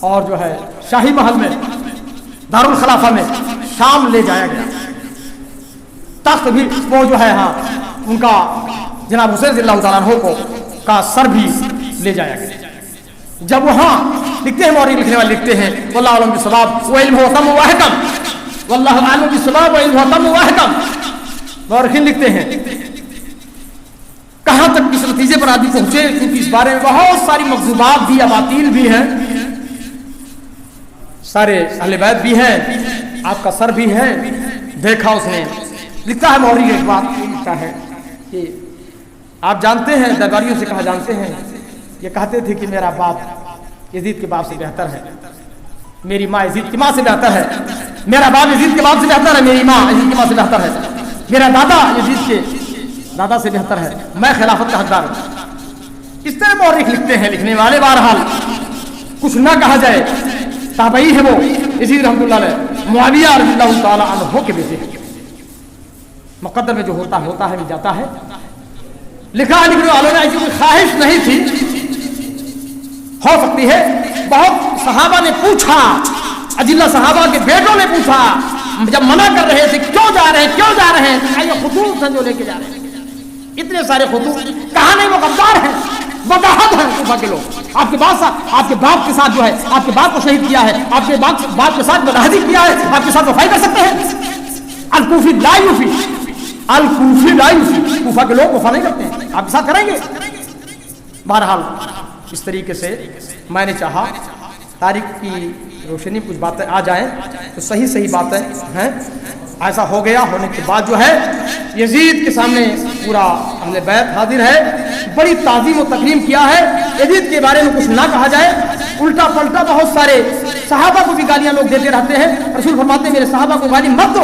اور جو ہے شاہی محل میں دارالخلافہ میں شام لے جایا گیا، تخت بھی وہ جو ہے ہاں ان کا جناب حسین رضی اللہ تعالیٰ عنہ کو کا سر بھی لے جایا گیا۔ جب وہاں لکھتے ہیں مورخ لکھنے والے لکھتے ہیں واللہ اعلم بالصواب وعلمہ اتم واحکم، واللہ اعلم بالصواب وعلمہ اتم واحکم، مورخین لکھتے ہیں کہاں تک اس نتیجے پر آدمی پہنچے، کیونکہ اس بارے میں بہت ساری مکذوبات بھی، اباطیل بھی ہیں، سارے اہل بیت بھی ہیں، آپ کا سر بھی ہے، دیکھا اس نے۔ لکھتا ہے مورخ ایک بات لکھتا ہے کہ آپ جانتے ہیں، درباریوں سے کہا جانتے ہیں، یہ کہتے تھے کہ میرا باپ یزید کے باپ سے بہتر ہے، میری ماں یزید کی ماں سے بہتر ہے، میرا باپ یزید کے باپ سے بہتر ہے، میری ماں یزید کی ماں سے بہتر ہے، میرا دادا یزید کے دادا سے بہتر ہے، میں خلافت کا حقدار ہوں۔ اس طرح مورخ لکھتے ہیں، لکھنے والے بہرحال کچھ نہ کہا جائے، تابعی ہے وہ یزید رحمۃ اللہ علیہ، معاویہ رضی اللہ تعالیٰ عنہ کے بیٹے ہیں، مقدر میں جو ہوتا ہے بھی جاتا ہے۔ لکھا لکھنے والوں نے ایسی کوئی خواہش نہیں تھی، ہو سکتی ہے بہت صحابہ نے پوچھا، اجلہ صحابہ کے بیٹوں نے پوچھا، جب منع کر رہے تھے کیوں جا رہے ہیں، کیوں جا رہے ہیں، یہ خطوط ہیں جو لے کے جا رہے ہیں، اتنے سارے خطوط، کہاں نہیں وہ غدار ہیں، بداحت ہیں کوفہ کے لوگ، آپ کے باپ کے ساتھ جو ہے، آپ کے باپ کو شہید کیا ہے، آپ کے باپ کے ساتھ بداحتی کیا ہے، آپ کے ساتھ وفائی کر سکتے ہیں؟ الکوفی لا یوفی، الکوفی لا یوفی، کوفہ کے لوگ وفا نہیں کرتے ہیں، آپ کے ساتھ کریں گے۔ بہرحال اس طریقے سے میں نے چاہا تاریخ کی روشنی کچھ باتیں آ جائیں تو صحیح باتیں ہیں۔ ایسا ہو گیا، ہونے کے بعد جو ہے یزید کے سامنے پورا اہل بیت حاضر ہے، بڑی تعظیم و تکریم کیا ہے، یزید کے بارے میں کچھ نہ کہا جائے، الٹا پلٹا بہت سارے صحابہ کو بھی گالیاں لوگ دیتے رہتے ہیں، رسول فرماتے ہیں میرے صحابہ کو گالی مت دو،